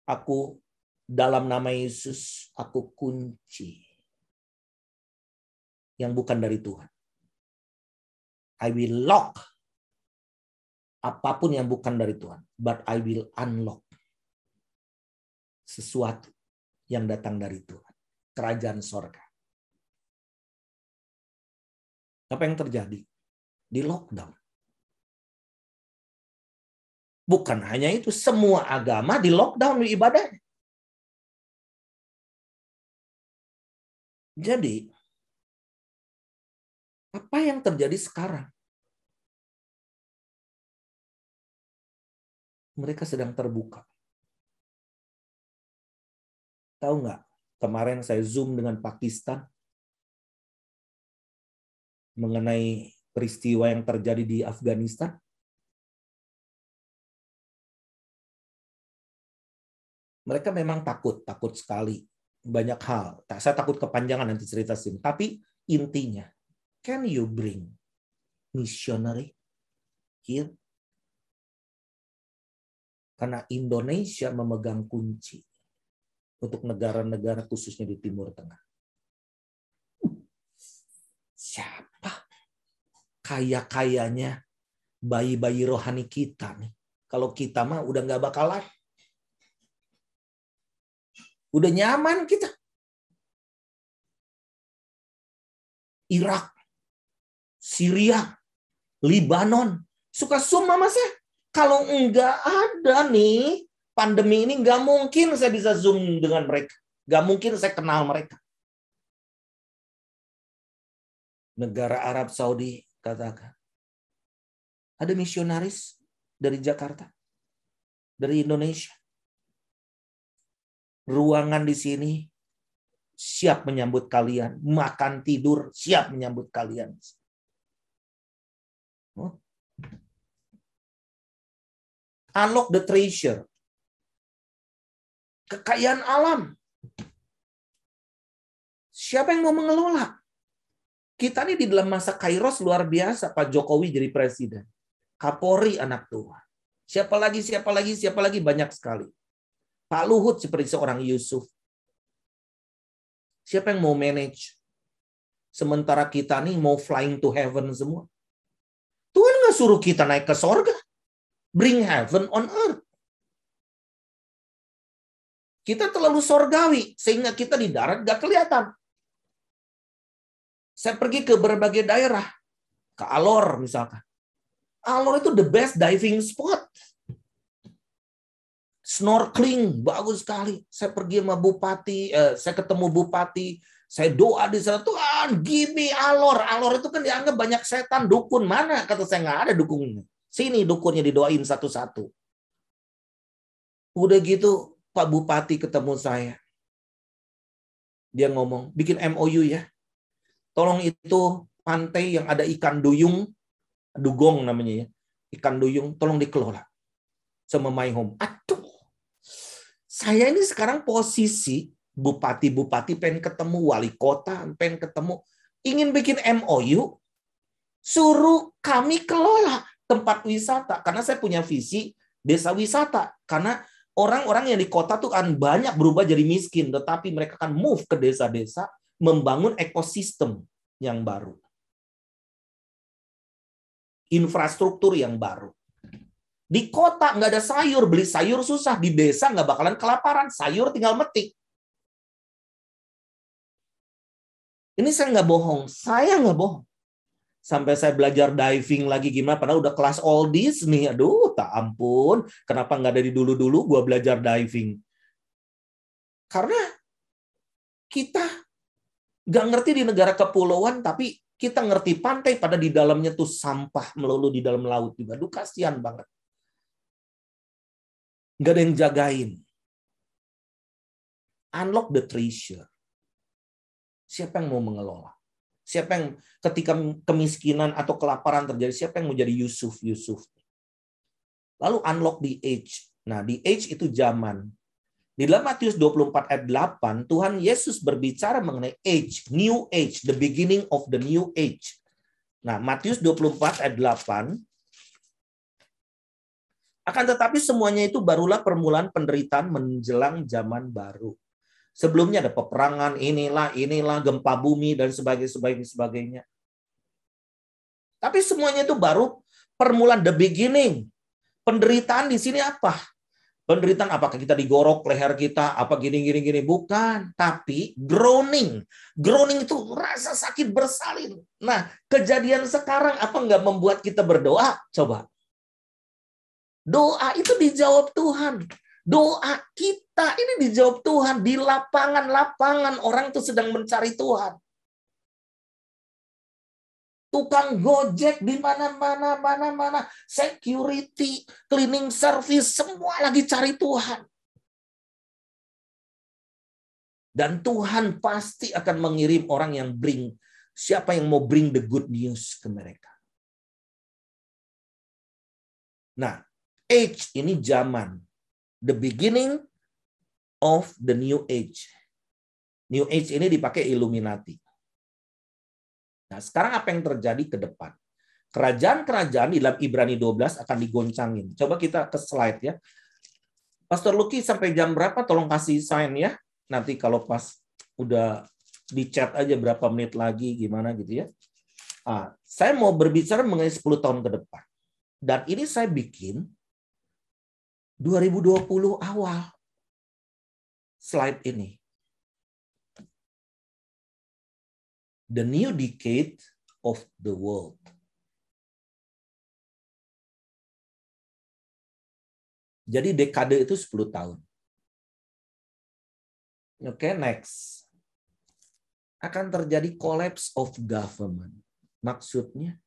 Aku dalam nama Yesus, aku kunci yang bukan dari Tuhan. I will lock apapun yang bukan dari Tuhan. But I will unlock sesuatu yang datang dari Tuhan. Kerajaan sorga. Apa yang terjadi? Di lockdown. Bukan hanya itu, semua agama di lockdown ibadahnya. Jadi, apa yang terjadi sekarang? Mereka sedang terbuka. Tahu nggak? Kemarin saya Zoom dengan Pakistan mengenai peristiwa yang terjadi di Afghanistan. Mereka memang takut sekali. Banyak hal. Saya takut kepanjangan nanti cerita sini. Tapi intinya, can you bring missionary here? Karena Indonesia memegang kunci untuk negara-negara khususnya di Timur Tengah. Siapa kaya-kayanya bayi-bayi rohani kita nih? Kalau kita mah udah nggak bakalan. Udah nyaman kita. Irak, Syria, Libanon. Suka sum sama saya. Kalau enggak ada nih, pandemi ini nggak mungkin saya bisa Zoom dengan mereka. Nggak mungkin saya kenal mereka. Negara Arab Saudi katakan. Ada misionaris dari Jakarta. Dari Indonesia. Ruangan di sini siap menyambut kalian. Makan, tidur, siap menyambut kalian. Unlock the treasure. Kekayaan alam. Siapa yang mau mengelola? Kita ini di dalam masa Kairos luar biasa. Pak Jokowi jadi presiden. Kapolri anak Tuhan. Siapa lagi banyak sekali. Pak Luhut seperti seorang Yusuf. Siapa yang mau manage? Sementara kita nih mau flying to heaven semua. Tuhan nggak suruh kita naik ke sorga. Bring heaven on earth. Kita terlalu sorgawi, sehingga kita di darat nggak kelihatan. Saya pergi ke berbagai daerah. Ke Alor misalkan. Alor itu the best diving spot. Snorkeling, bagus sekali. Saya pergi sama bupati, saya ketemu bupati, saya doa di sana, Tuhan, give me Alor. Alor itu kan dianggap banyak setan, dukun. Mana? Kata saya, nggak ada dukunnya. Sini dukunnya didoain satu-satu. Udah gitu, Pak Bupati ketemu saya. Dia ngomong, bikin MOU ya. Tolong itu pantai yang ada ikan duyung, dugong namanya ya, ikan duyung, tolong dikelola sama My Home. Aduh, saya ini sekarang posisi bupati-bupati pengen ketemu, wali kota pengen ketemu, ingin bikin MOU, suruh kami kelola tempat wisata. Karena saya punya visi desa wisata. Karena orang-orang yang di kota tuh kan banyak berubah jadi miskin, tetapi mereka akan move ke desa-desa, membangun ekosistem yang baru. Infrastruktur yang baru. Di kota nggak ada sayur, beli sayur susah. Di desa nggak bakalan kelaparan, sayur tinggal metik. Ini saya nggak bohong, saya nggak bohong. Sampai saya belajar diving lagi gimana, padahal udah kelas oldies nih. Aduh, tak ampun. Kenapa nggak dari dulu-dulu gue belajar diving? Karena kita nggak ngerti di negara kepulauan, tapi kita ngerti pantai, pada di dalamnya tuh sampah melulu di dalam laut juga. Aduh, kasihan banget. Nggak ada yang jagain. Unlock the treasure. Siapa yang mau mengelola? Siapa yang ketika kemiskinan atau kelaparan terjadi, siapa yang mau jadi Yusuf? Lalu unlock the age. Nah, the age itu zaman. Di dalam Matius 24 ayat 8, Tuhan Yesus berbicara mengenai age, new age, the beginning of the new age. Nah, Matius 24 ayat 8, akan tetapi semuanya itu barulah permulaan penderitaan menjelang zaman baru. Sebelumnya ada peperangan, inilah, gempa bumi, dan sebagainya. Tapi semuanya itu baru permulaan, the beginning. Penderitaan di sini apa? Penderitaan apakah kita digorok leher kita, apa gini. Bukan. Tapi groaning. Groaning itu rasa sakit bersalin. Nah, kejadian sekarang apa nggak membuat kita berdoa? Coba. Doa itu dijawab Tuhan. Doa kita ini dijawab Tuhan. Di lapangan-lapangan orang itu sedang mencari Tuhan. Tukang gojek di mana-mana, security, cleaning service, semua lagi cari Tuhan. Dan Tuhan pasti akan mengirim orang yang siapa yang mau bring the good news ke mereka. Nah, age ini zaman, the beginning of the new age. New age ini dipakai Illuminati. Nah, sekarang apa yang terjadi ke depan? Kerajaan-kerajaan di dalam Ibrani 12 akan digoncangin. Coba kita ke slide ya. Pastor Lucky sampai jam berapa? Tolong kasih sign ya. Nanti kalau pas udah di chat aja berapa menit lagi, gimana gitu ya. Saya mau berbicara mengenai 10 tahun ke depan. Dan ini saya bikin 2020 awal. Slide ini. The new decade of the world. Jadi dekade itu 10 tahun. Oke, next. Akan terjadi collapse of government. Maksudnya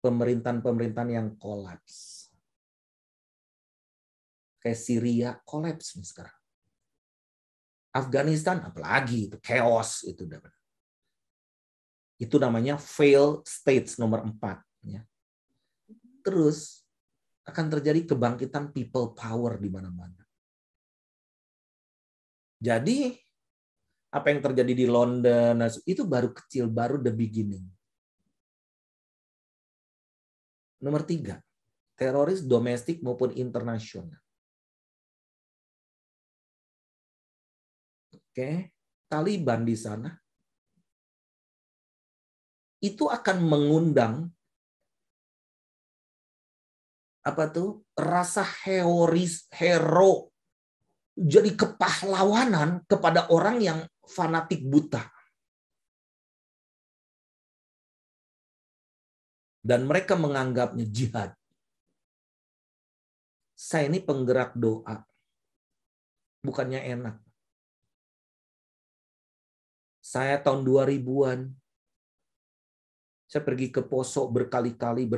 pemerintahan-pemerintahan yang collapse. Kayak Syria collapse nih sekarang. Afghanistan apalagi itu chaos itu. Itu namanya failed states nomor 4. Ya. Terus akan terjadi kebangkitan people power di mana-mana. Jadi apa yang terjadi di London itu baru kecil, baru the beginning. Nomor 3, teroris domestik maupun internasional. Oke, Taliban di sana itu akan mengundang rasa hero, jadi kepahlawanan kepada orang yang fanatik buta. Dan mereka menganggapnya jihad. Saya ini penggerak doa. Bukannya enak. Saya tahun 2000-an. Saya pergi ke Poso berkali-kali.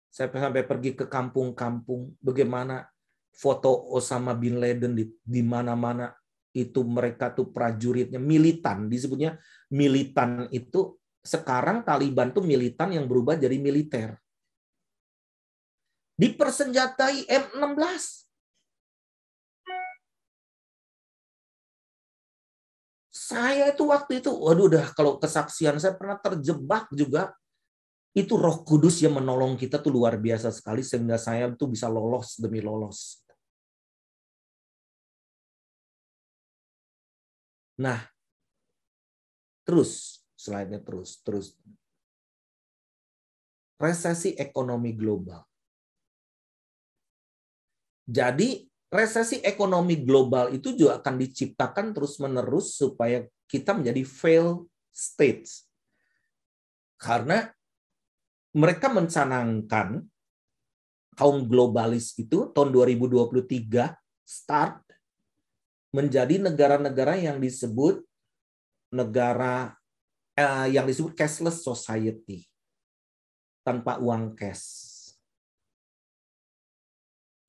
Saya sampai pergi ke kampung-kampung. Bagaimana foto Osama bin Laden di mana-mana. Itu mereka tuh prajuritnya, militan. Disebutnya militan itu. Sekarang Taliban tuh militan yang berubah jadi militer. Dipersenjatai M16. Saya itu waktu itu, kalau kesaksian saya pernah terjebak juga. Itu Roh Kudus yang menolong kita tuh luar biasa sekali sehingga saya tuh bisa lolos demi lolos. Nah, terus slide-nya terus. Resesi ekonomi global. Jadi resesi ekonomi global itu juga akan diciptakan terus-menerus supaya kita menjadi failed states. Karena mereka mencanangkan kaum globalis itu tahun 2023 start menjadi negara-negara yang disebut cashless society, tanpa uang cash.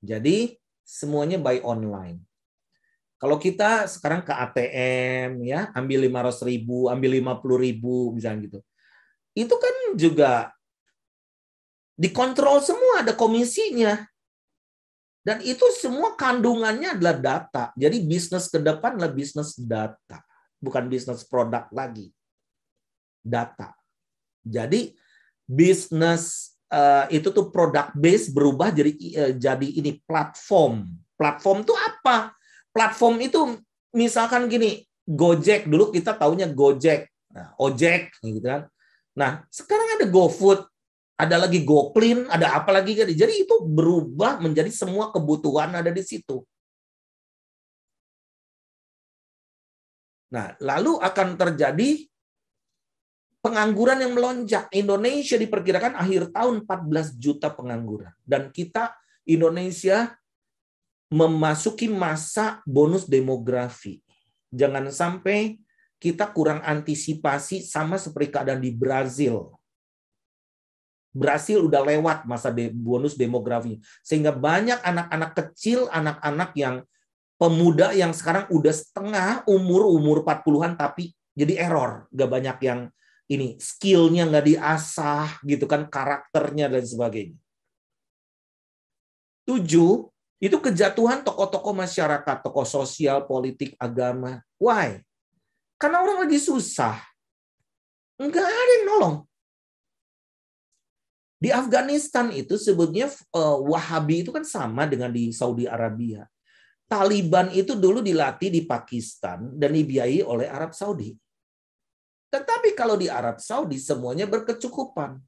Jadi semuanya by online. Kalau kita sekarang ke ATM ya, ambil 500.000, ambil 50.000 misalnya gitu. Itu kan juga dikontrol semua, ada komisinya. Dan itu semua kandungannya adalah data. Jadi bisnis ke depan adalah bisnis data, bukan bisnis produk lagi. Data. Jadi bisnis itu tuh product base berubah jadi ini platform. Platform itu apa? Platform itu misalkan gini, Gojek dulu kita taunya Gojek, nah, Ojek gitu kan. Nah, sekarang ada GoFood, ada lagi GoClean, ada apa lagi kan. Jadi itu berubah menjadi semua kebutuhan ada di situ. Nah, lalu akan terjadi pengangguran yang melonjak. Indonesia diperkirakan akhir tahun 14 juta pengangguran. Dan kita, Indonesia, memasuki masa bonus demografi. Jangan sampai kita kurang antisipasi sama seperti keadaan di Brazil. Brazil udah lewat masa bonus demografi. Sehingga banyak anak-anak kecil, anak-anak yang pemuda yang sekarang udah setengah umur 40-an tapi jadi error. Gak banyak yang ini skill-nya nggak diasah gitu kan, karakternya dan sebagainya. 7, itu kejatuhan tokoh-tokoh masyarakat, tokoh sosial, politik, agama. Why? Karena orang lagi susah. Nggak ada yang nolong. Di Afghanistan itu sebetulnya Wahabi itu kan sama dengan di Saudi Arabia. Taliban itu dulu dilatih di Pakistan dan dibiayai oleh Arab Saudi. Tetapi kalau di Arab Saudi semuanya berkecukupan.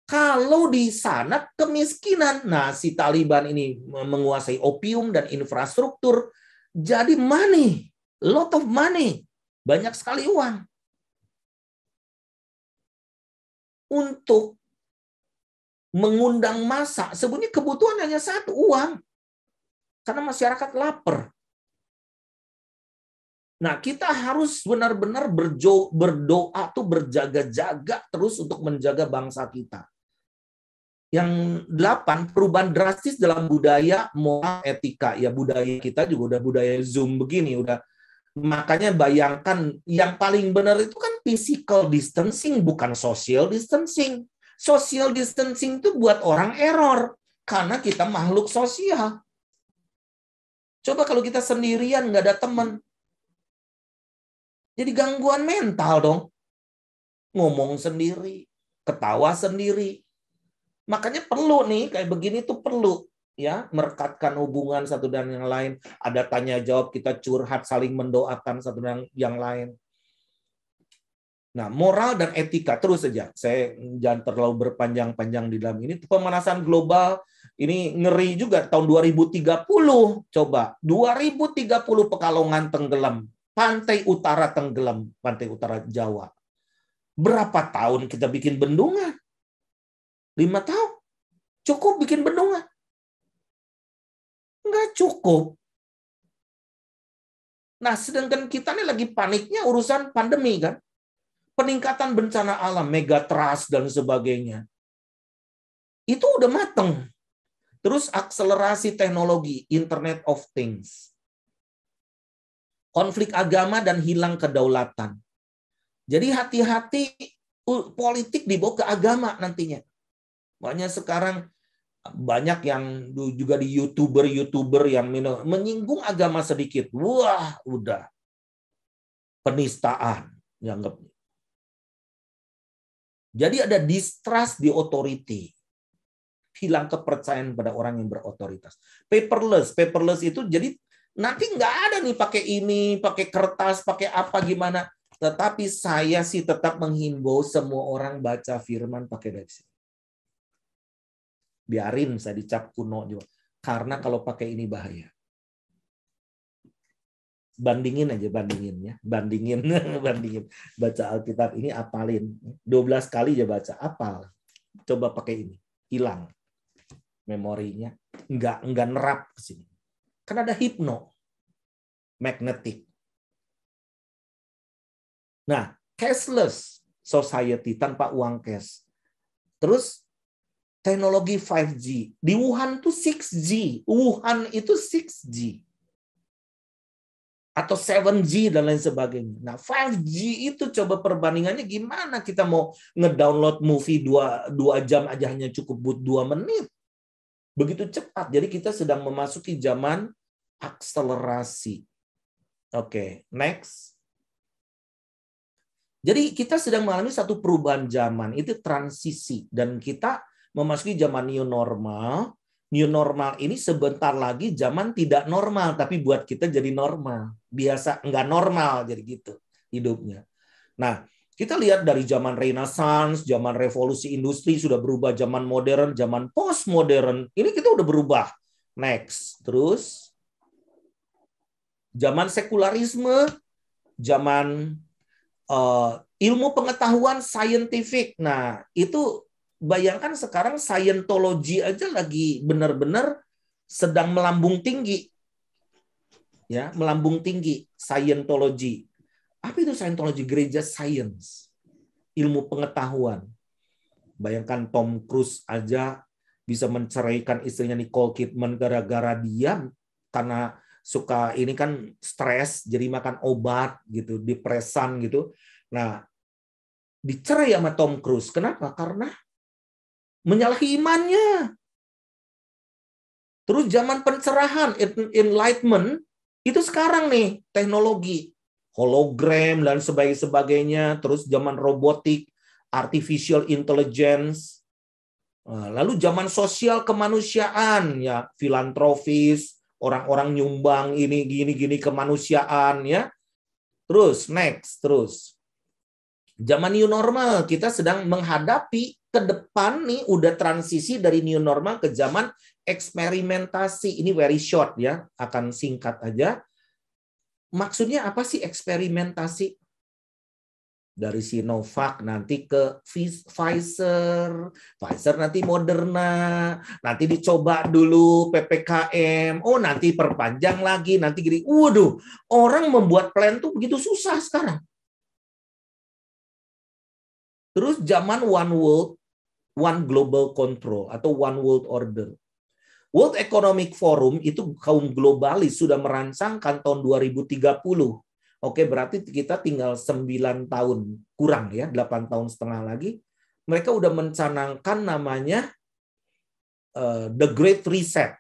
Kalau di sana kemiskinan, nah si Taliban ini menguasai opium dan infrastruktur, jadi money, lot of money, banyak sekali uang. Untuk mengundang massa, sebenarnya kebutuhan hanya satu, uang. Karena masyarakat lapar. Nah, kita harus benar-benar berdoa tuh berjaga-jaga terus untuk menjaga bangsa kita. Yang 8, perubahan drastis dalam budaya, moral, etika. Ya budaya kita juga udah budaya Zoom begini, udah. Makanya bayangkan yang paling benar itu kan physical distancing, bukan social distancing. Social distancing itu buat orang error karena kita makhluk sosial. Coba kalau kita sendirian nggak ada teman, jadi gangguan mental dong. Ngomong sendiri, ketawa sendiri. Makanya perlu nih kayak begini tuh perlu ya merekatkan hubungan satu dan yang lain. Ada tanya jawab, kita curhat, saling mendoakan satu dan yang lain. Nah, moral dan etika terus saja. Saya jangan terlalu berpanjang-panjang di dalam ini. Pemanasan global ini ngeri juga tahun 2030. Coba 2030 Pekalongan tenggelam, pantai utara tenggelam, pantai utara Jawa. Berapa tahun kita bikin bendungan? 5 tahun. Cukup bikin bendungan? Enggak cukup. Nah, sedangkan kita ini lagi paniknya urusan pandemi kan. Peningkatan bencana alam, megatrust dan sebagainya. Itu udah mateng. Terus akselerasi teknologi, Internet of Things. Konflik agama dan hilang kedaulatan. Jadi hati-hati politik dibawa ke agama nantinya. Makanya sekarang banyak yang juga di YouTuber yang menyinggung agama sedikit. Wah, udah. Penistaan. Dianggapnya. Jadi ada distrust di authority. Hilang kepercayaan pada orang yang berotoritas. Paperless itu jadi nanti nggak ada nih pakai ini, pakai kertas, pakai apa gimana. Tetapi saya sih tetap menghimbau semua orang baca firman pakai diksi. Biarin saya dicap kuno juga. Karena kalau pakai ini bahaya. Bandingin aja, bandingin. Baca Alkitab ini apalin. 12 kali aja baca, apal. Coba pakai ini, hilang memorinya. Enggak nerap ke sini. Kan ada hipno. magnetic. Nah, cashless society, tanpa uang cash. Terus teknologi 5G. Di Wuhan tuh 6G. Wuhan itu 6G. Atau 7G dan lain sebagainya. Nah, 5G itu coba perbandingannya gimana? Kita mau ngedownload movie 2 jam aja hanya cukup 2 menit. Begitu cepat. Jadi kita sedang memasuki zaman akselerasi. Oke, next. Jadi kita sedang mengalami satu perubahan zaman, itu transisi. Dan kita memasuki zaman new normal. New normal ini sebentar lagi zaman tidak normal, tapi buat kita jadi normal. Biasa, nggak normal, jadi gitu hidupnya. Nah, kita lihat dari zaman Renaissance, zaman revolusi industri sudah berubah, zaman modern, zaman postmodern. Ini kita udah berubah. Next. Terus, zaman sekularisme, zaman ilmu pengetahuan scientific. Nah, itu bayangkan sekarang Scientology aja lagi benar-benar sedang melambung tinggi. Ya, melambung tinggi Scientology. Apa itu Scientology? Gereja science. Ilmu pengetahuan. Bayangkan Tom Cruise aja bisa menceraikan istrinya Nicole Kidman gara-gara dia karena suka ini kan stres, jadi makan obat gitu, depresan gitu. Nah, dicerai sama Tom Cruise. Kenapa? Karena menyalahi imannya. Terus zaman pencerahan, enlightenment, itu sekarang nih teknologi hologram dan sebagainya. Terus zaman robotik, artificial intelligence. Lalu zaman sosial kemanusiaan, ya filantropis, orang-orang nyumbang ini gini kemanusiaan, ya. Terus next, terus zaman new normal, kita sedang menghadapi ke depan nih, udah transisi dari new normal ke zaman eksperimentasi. Ini very short ya, akan singkat aja. Maksudnya apa sih eksperimentasi? Dari Sinovac nanti ke Pfizer, Pfizer nanti Moderna, nanti dicoba dulu PPKM, oh nanti perpanjang lagi, nanti gini. Waduh, orang membuat plan tuh begitu susah sekarang. Terus zaman one world, one global control atau one world order. World Economic Forum itu kaum globalis sudah merancangkan tahun 2030. Oke, berarti kita tinggal 9 tahun kurang ya, 8 tahun setengah lagi. Mereka udah mencanangkan namanya The Great Reset.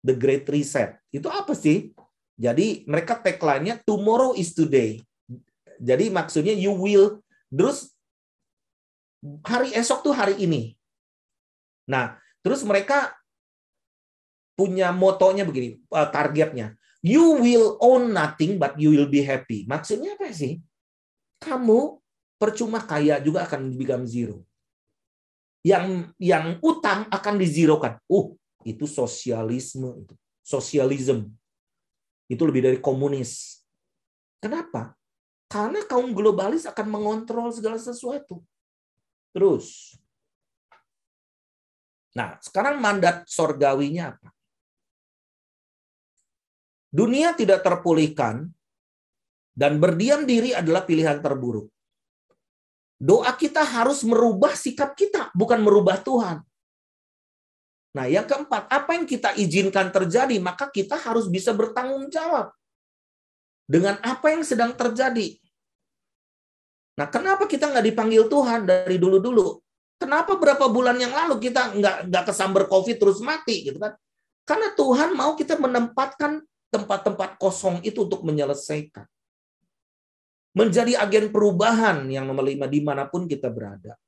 The Great Reset. Itu apa sih? Jadi mereka tagline-nya tomorrow is today. Jadi maksudnya you will, terus hari esok tuh hari ini. Nah, terus mereka punya motonya begini, targetnya. You will own nothing, but you will be happy. Maksudnya apa sih? Kamu percuma kaya juga akan become zero. Yang utang akan dizerokan. Itu sosialisme. Itu sosialisme. Itu lebih dari komunis. Kenapa? Karena kaum globalis akan mengontrol segala sesuatu. Terus. Nah, sekarang mandat sorgawinya apa? Dunia tidak terpulihkan dan berdiam diri adalah pilihan terburuk. Doa kita harus merubah sikap kita, bukan merubah Tuhan. Nah, yang keempat, apa yang kita izinkan terjadi, maka kita harus bisa bertanggung jawab dengan apa yang sedang terjadi. Nah, kenapa kita nggak dipanggil Tuhan dari dulu-dulu? Kenapa berapa bulan yang lalu kita nggak kesambar COVID terus mati, gitu kan? Karena Tuhan mau kita menempatkan tempat-tempat kosong itu untuk menyelesaikan. Menjadi agen perubahan yang nomor 5 dimanapun kita berada.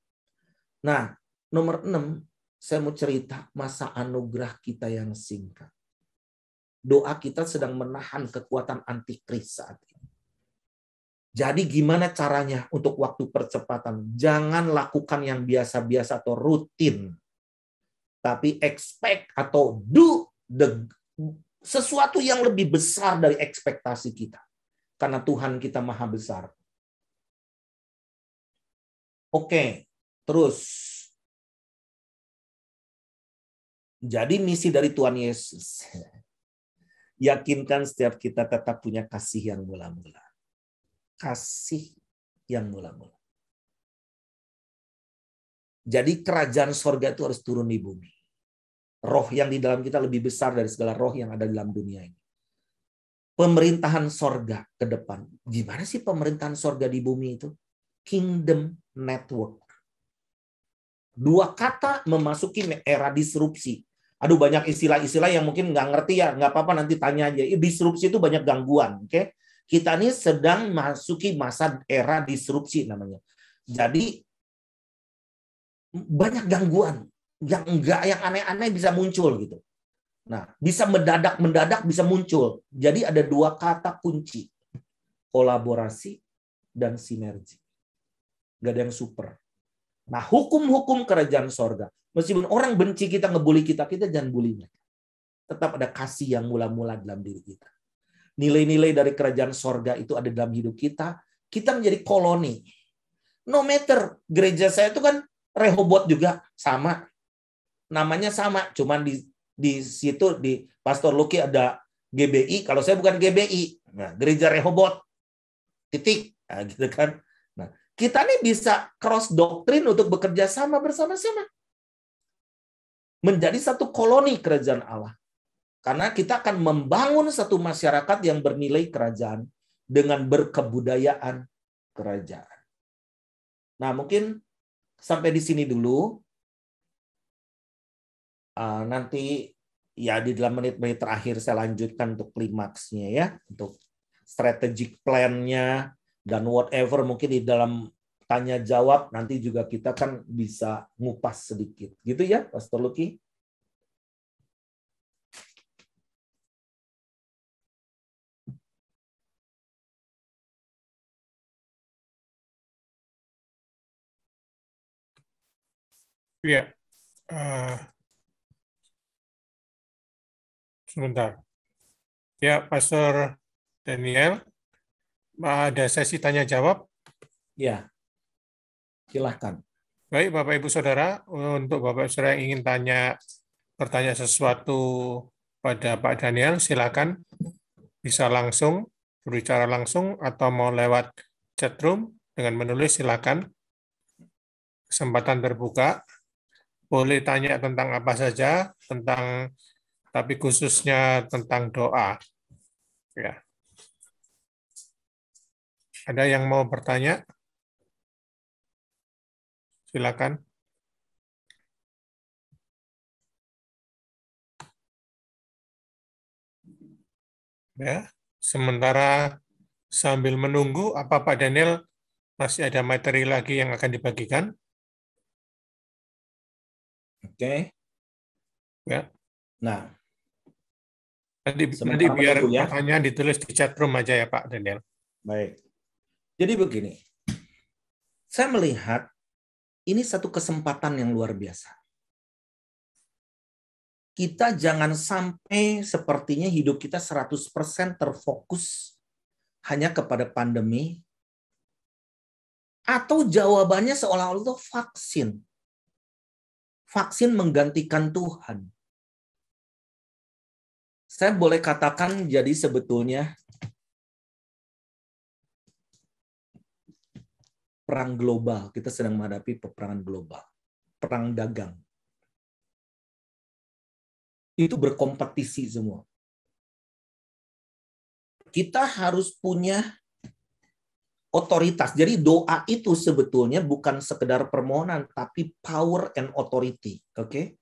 Nah, nomor 6, saya mau cerita masa anugerah kita yang singkat. Doa kita sedang menahan kekuatan antikris saat ini. Jadi gimana caranya untuk waktu percepatan? Jangan lakukan yang biasa-biasa atau rutin. Tapi expect atau do sesuatu yang lebih besar dari ekspektasi kita. Karena Tuhan kita maha besar. Oke, terus. Jadi misi dari Tuhan Yesus. Yakinkan setiap kita tetap punya kasih yang mula-mula. Kasih yang mula-mula. Jadi kerajaan sorga itu harus turun di bumi. Roh yang di dalam kita lebih besar dari segala roh yang ada dalam dunia ini. Pemerintahan sorga ke depan. Gimana sih pemerintahan sorga di bumi itu? Kingdom network. Dua kata memasuki era disrupsi. Aduh, banyak istilah-istilah yang mungkin nggak ngerti ya, nggak apa-apa nanti tanya aja. Disrupsi itu banyak gangguan, oke? Kita ini sedang masuki masa era disrupsi namanya. Jadi banyak gangguan yang aneh-aneh bisa muncul gitu. Nah, bisa mendadak bisa muncul. Jadi ada dua kata kunci. Kolaborasi dan sinergi. Gak ada yang super. Nah, hukum-hukum kerajaan sorga. Meskipun orang benci kita, ngebully kita, kita jangan bully mereka. Tetap ada kasih yang mula-mula dalam diri kita. Nilai-nilai dari kerajaan sorga itu ada dalam hidup kita. Kita menjadi koloni. No matter, gereja saya itu kan Rehobot juga sama. Namanya sama, cuman di situ di Pastor Luki ada GBI, kalau saya bukan GBI. Nah, gereja Rehobot. Titik. Nah, gitu kan. Nah, kita nih bisa cross doktrin untuk bekerja sama bersama-sama. Menjadi satu koloni kerajaan Allah. Karena kita akan membangun satu masyarakat yang bernilai kerajaan dengan berkebudayaan kerajaan. Nah, mungkin sampai di sini dulu. Nanti ya di dalam menit-menit terakhir saya lanjutkan untuk klimaksnya ya. Untuk strategic plan-nya dan whatever mungkin di dalam tanya jawab nanti juga kita kan bisa ngupas sedikit. Gitu ya, Pastor Luki? Ya, sebentar. Ya, Pastor Daniel, ada sesi tanya jawab. Ya, silahkan. Baik, Bapak Ibu Saudara, untuk Bapak Ibu Saudara yang ingin bertanya sesuatu pada Pak Daniel, silakan bisa langsung berbicara langsung atau mau lewat chat room dengan menulis, silakan. Kesempatan terbuka. Boleh tanya tentang apa saja, tapi khususnya tentang doa. Ya. Ada yang mau bertanya? Silakan. Ya, sementara sambil menunggu, apa Pak Daniel masih ada materi lagi yang akan dibagikan? Oke. Ya. Nah, Nanti biar ya, pertanyaan ditulis di chat room aja ya Pak Daniel. Baik. Jadi begini, saya melihat ini satu kesempatan yang luar biasa. Kita jangan sampai sepertinya hidup kita 100% terfokus hanya kepada pandemi, atau jawabannya seolah-olah vaksin. Vaksin menggantikan Tuhan. Saya boleh katakan jadi sebetulnya perang global. Kita sedang menghadapi peperangan global. Perang dagang. Itu berkompetisi semua. Kita harus punya otoritas. Jadi doa itu sebetulnya bukan sekedar permohonan, tapi power and authority. Oke?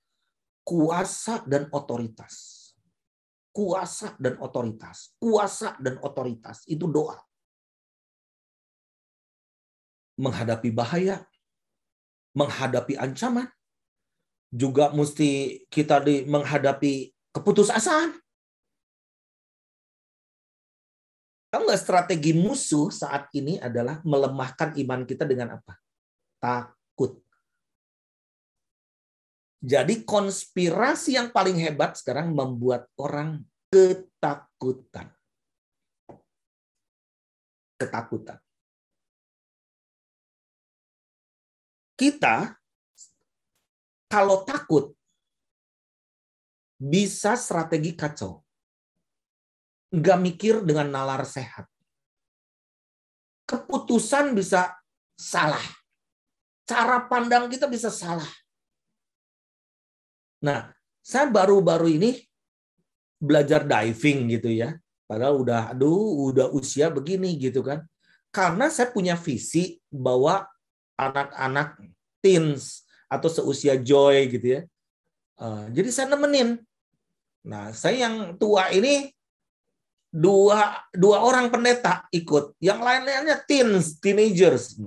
Kuasa dan otoritas. Kuasa dan otoritas. Kuasa dan otoritas. Itu doa. Menghadapi bahaya. Menghadapi ancaman. Juga mesti kita menghadapi keputusasaan. Tahu nggak strategi musuh saat ini adalah melemahkan iman kita dengan apa? Takut. Jadi konspirasi yang paling hebat sekarang membuat orang ketakutan. Ketakutan. Kita kalau takut bisa strategi kacau. nggak mikir dengan nalar sehat. Keputusan bisa salah. Cara pandang kita bisa salah. Nah, saya baru-baru ini belajar diving gitu ya. Padahal udah usia begini gitu kan. Karena saya punya visi bahwa anak-anak teens atau seusia Joy gitu ya. Jadi saya nemenin. Nah, saya yang tua ini dua orang pendeta ikut. Yang lain-lainnya teenagers.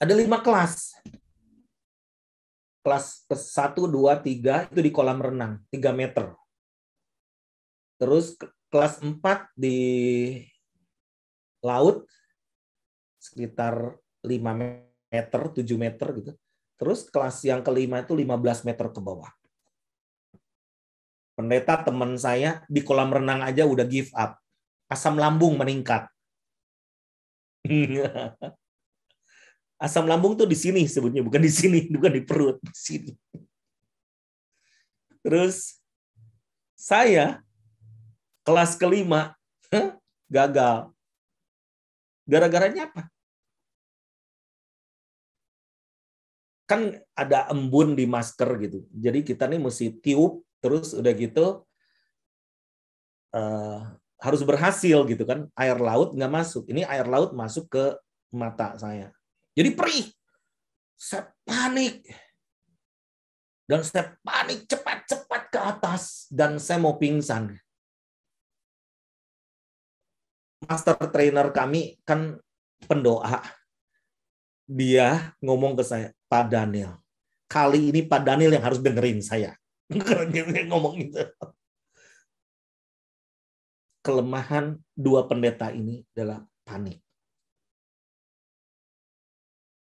Ada 5 kelas. Kelas 1, 2, 3 itu di kolam renang, 3 meter. Terus kelas 4 di laut, sekitar 5 meter, 7 meter gitu. Terus kelas yang kelima itu 15 meter ke bawah. Pendeta teman saya di kolam renang aja udah give up. Asam lambung meningkat. Asam lambung tuh di sini sebutnya, bukan di sini, bukan di perut, di sini. Terus saya kelas kelima gagal. Gara-garanya apa? Kan ada embun di masker gitu. Jadi kita nih mesti tiup, terus udah gitu harus berhasil gitu kan. Air laut nggak masuk. Ini air laut masuk ke mata saya. Jadi perih. Saya panik. Dan saya panik cepat-cepat ke atas. Dan saya mau pingsan. Master trainer kami kan pendoa. Dia ngomong ke saya, Pak Daniel, kali ini Pak Daniel yang harus dengerin saya. Dia ngomong gitu. Kelemahan 2 pendeta ini adalah panik.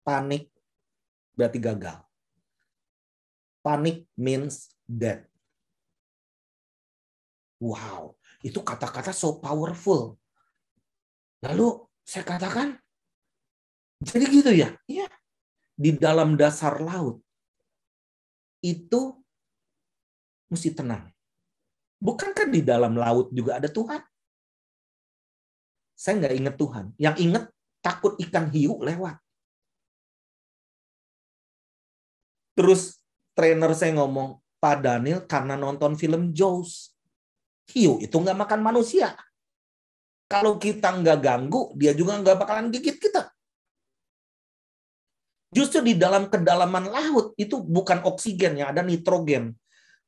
Panik berarti gagal. Panik means dead. Wow, itu kata-kata so powerful. Lalu saya katakan, jadi gitu ya? Iya. Di dalam dasar laut itu mesti tenang. Bukankah di dalam laut juga ada Tuhan? Saya nggak ingat Tuhan. Yang ingat takut ikan hiu lewat. Terus trainer saya ngomong, Pak Daniel karena nonton film Jaws. Hiu itu nggak makan manusia. Kalau kita nggak ganggu, dia juga nggak bakalan gigit kita. Justru di dalam kedalaman laut itu bukan oksigen, yang ada nitrogen.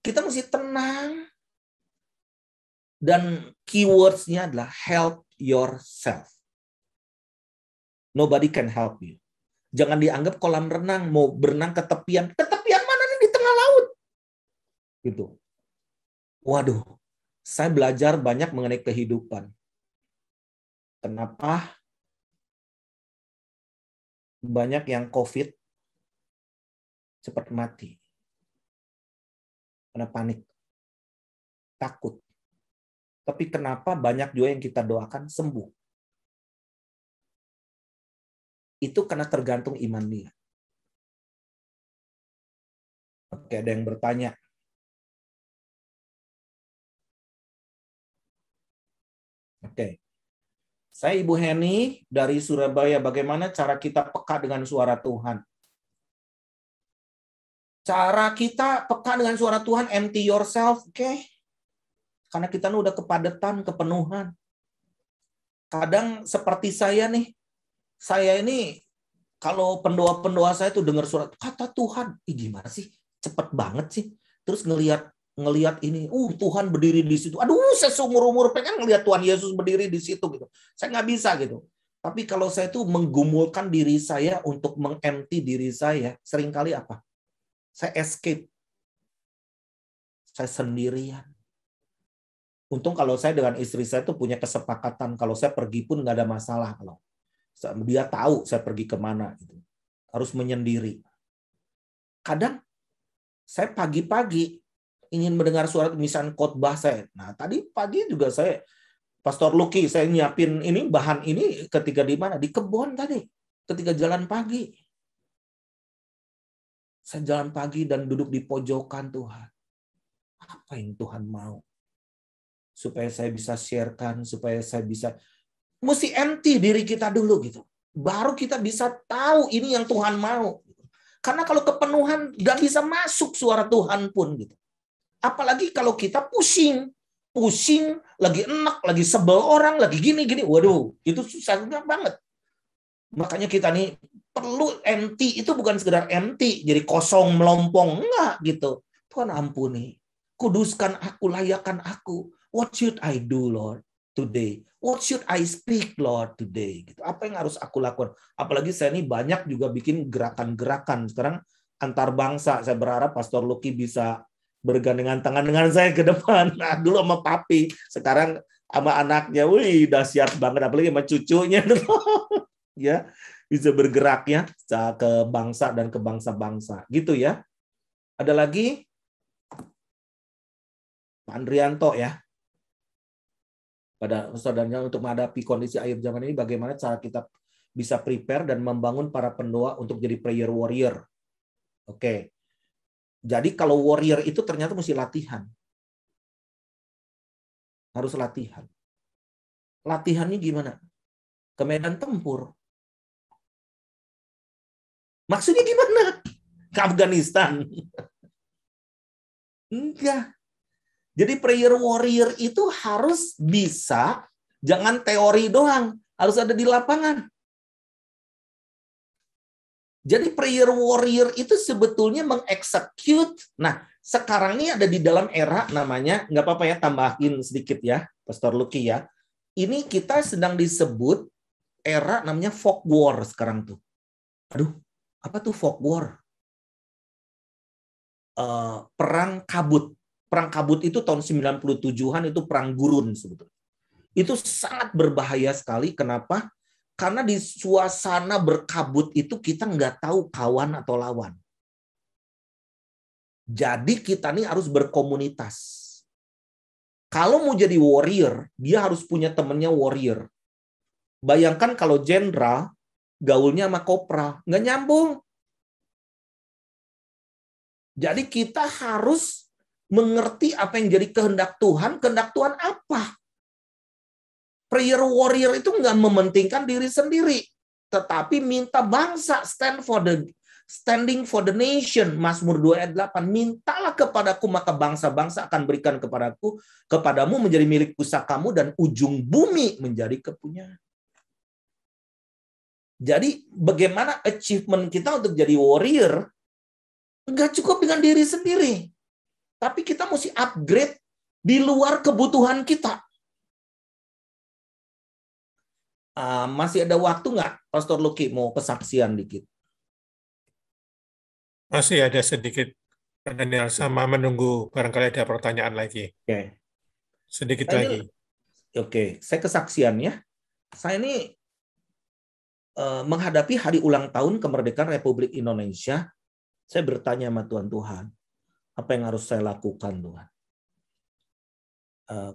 Kita mesti tenang. Dan keywords-nya adalah help yourself. Nobody can help you. Jangan dianggap kolam renang, mau berenang ke tepian. Ke tepian mana nih di tengah laut? Gitu. Waduh, saya belajar banyak mengenai kehidupan. Kenapa banyak yang COVID cepat mati? Karena panik, takut. Tapi kenapa banyak juga yang kita doakan sembuh? Itu karena tergantung iman dia. Oke, ada yang bertanya. Oke. Saya Ibu Heni dari Surabaya. Bagaimana cara kita peka dengan suara Tuhan? Cara kita peka dengan suara Tuhan, empty yourself, oke? Karena kita udah kepadatan, kepenuhan. Kadang seperti saya nih, saya ini kalau pendoa-pendoa saya tuh dengar suara kata Tuhan, gimana sih? Cepet banget sih. Terus ngelihat ini, Tuhan berdiri di situ. Aduh, saya seumur-umur pengen ngelihat Tuhan Yesus berdiri di situ gitu. Saya nggak bisa gitu. Tapi kalau saya tuh menggumulkan diri saya untuk mengempty diri saya, seringkali apa? Saya escape. Saya sendirian. Untung kalau saya dengan istri saya tuh punya kesepakatan, kalau saya pergi pun nggak ada masalah. Kalau dia tahu saya pergi kemana, gitu. Harus menyendiri. Kadang saya pagi-pagi ingin mendengar suara misalnya khotbah saya. Nah tadi pagi juga saya, Pastor Lucky, saya nyiapin ini bahan ini ketika di mana? Di kebun tadi, ketika jalan pagi. Saya jalan pagi dan duduk di pojokan Tuhan. Apa yang Tuhan mau? supaya saya bisa sharekan, supaya saya bisa, mesti empty diri kita dulu gitu. Baru kita bisa tahu ini yang Tuhan mau. Karena kalau kepenuhan nggak bisa masuk suara Tuhan pun gitu. Apalagi kalau kita pusing, lagi enak, lagi sebel orang, lagi gini-gini, waduh, itu susah banget. Makanya kita nih perlu empty, itu bukan sekedar empty, jadi kosong, melompong, enggak gitu. Tuhan ampuni, kuduskan aku, layakkan aku. What should I do, Lord, today? What should I speak, Lord, today? Gitu. Apa yang harus aku lakukan? Apalagi saya ini banyak juga bikin gerakan-gerakan. Sekarang antar bangsa, saya berharap Pastor Lucky bisa bergandengan tangan dengan saya ke depan. Nah, dulu sama papi, sekarang sama anaknya, wih, dahsyat banget. Apalagi sama cucunya. Ya, bisa bergeraknya ke bangsa dan ke bangsa-bangsa gitu ya. Ada lagi Pak Andrianto ya. Pada saudaranya untuk menghadapi kondisi akhir zaman ini, bagaimana cara kita bisa prepare dan membangun para pendoa untuk jadi prayer warrior. Oke. Jadi kalau warrior itu ternyata mesti latihan. Harus latihan. Latihannya gimana? Ke medan tempur. Maksudnya gimana? Ke Afghanistan? Enggak. Jadi prayer warrior itu harus bisa, jangan teori doang, harus ada di lapangan. Jadi prayer warrior itu sebetulnya mengeksekut. Nah, sekarang ini ada di dalam era namanya, nggak apa-apa ya, tambahin sedikit ya, Pastor Lucky ya. Ini kita sedang disebut era namanya fog war sekarang tuh. Aduh, apa tuh fog war? Perang kabut. Perang kabut itu tahun 97-an itu perang gurun sebetulnya. Itu sangat berbahaya sekali. Kenapa? Karena di suasana berkabut itu kita nggak tahu kawan atau lawan. Jadi kita nih harus berkomunitas. Kalau mau jadi warrior, dia harus punya temennya warrior. Bayangkan kalau jenderal gaulnya sama kopral, nggak nyambung. Jadi kita harus mengerti apa yang jadi kehendak Tuhan. Kehendak Tuhan apa? Prayer warrior itu nggak mementingkan diri sendiri, tetapi minta bangsa standing for the nation. Mazmur 2 ayat 8. Mintalah kepadaku maka bangsa-bangsa akan berikan kepadamu menjadi milik pusakamu dan ujung bumi menjadi kepunyaan. Jadi bagaimana achievement kita untuk jadi warrior? Nggak cukup dengan diri sendiri. Tapi kita mesti upgrade di luar kebutuhan kita. Masih ada waktu nggak, Pastor Lucky, mau kesaksian dikit? Masih ada sedikit, Daniel, sama menunggu barangkali ada pertanyaan lagi. Oke. Sedikit lagi. Oke, saya kesaksian ya. Saya ini menghadapi hari ulang tahun kemerdekaan Republik Indonesia. Saya bertanya sama Tuhan, apa yang harus saya lakukan, Tuhan?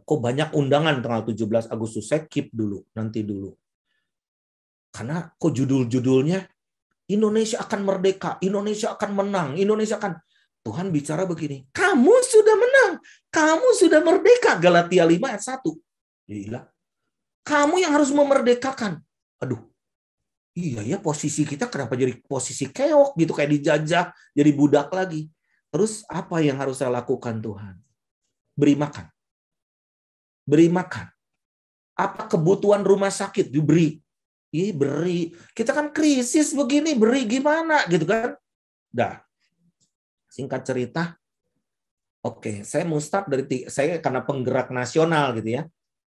Kok banyak undangan tanggal 17 Agustus, saya keep dulu, nanti dulu. Karena kok judul-judulnya Indonesia akan merdeka, Indonesia akan menang, Indonesia akan... Tuhan bicara begini, kamu sudah menang, kamu sudah merdeka, Galatia 5 ayat 1. Gila. Kamu yang harus memerdekakan. Aduh, iya ya, posisi kita kenapa jadi posisi keok gitu, kayak dijajah, jadi budak lagi. Terus apa yang harus saya lakukan, Tuhan? Beri makan. Beri makan. Apa kebutuhan rumah sakit? Diberi. Beri. Kita kan krisis begini, beri gimana gitu kan? Dah. Singkat cerita, oke, saya mau start dari, saya karena penggerak nasional gitu ya.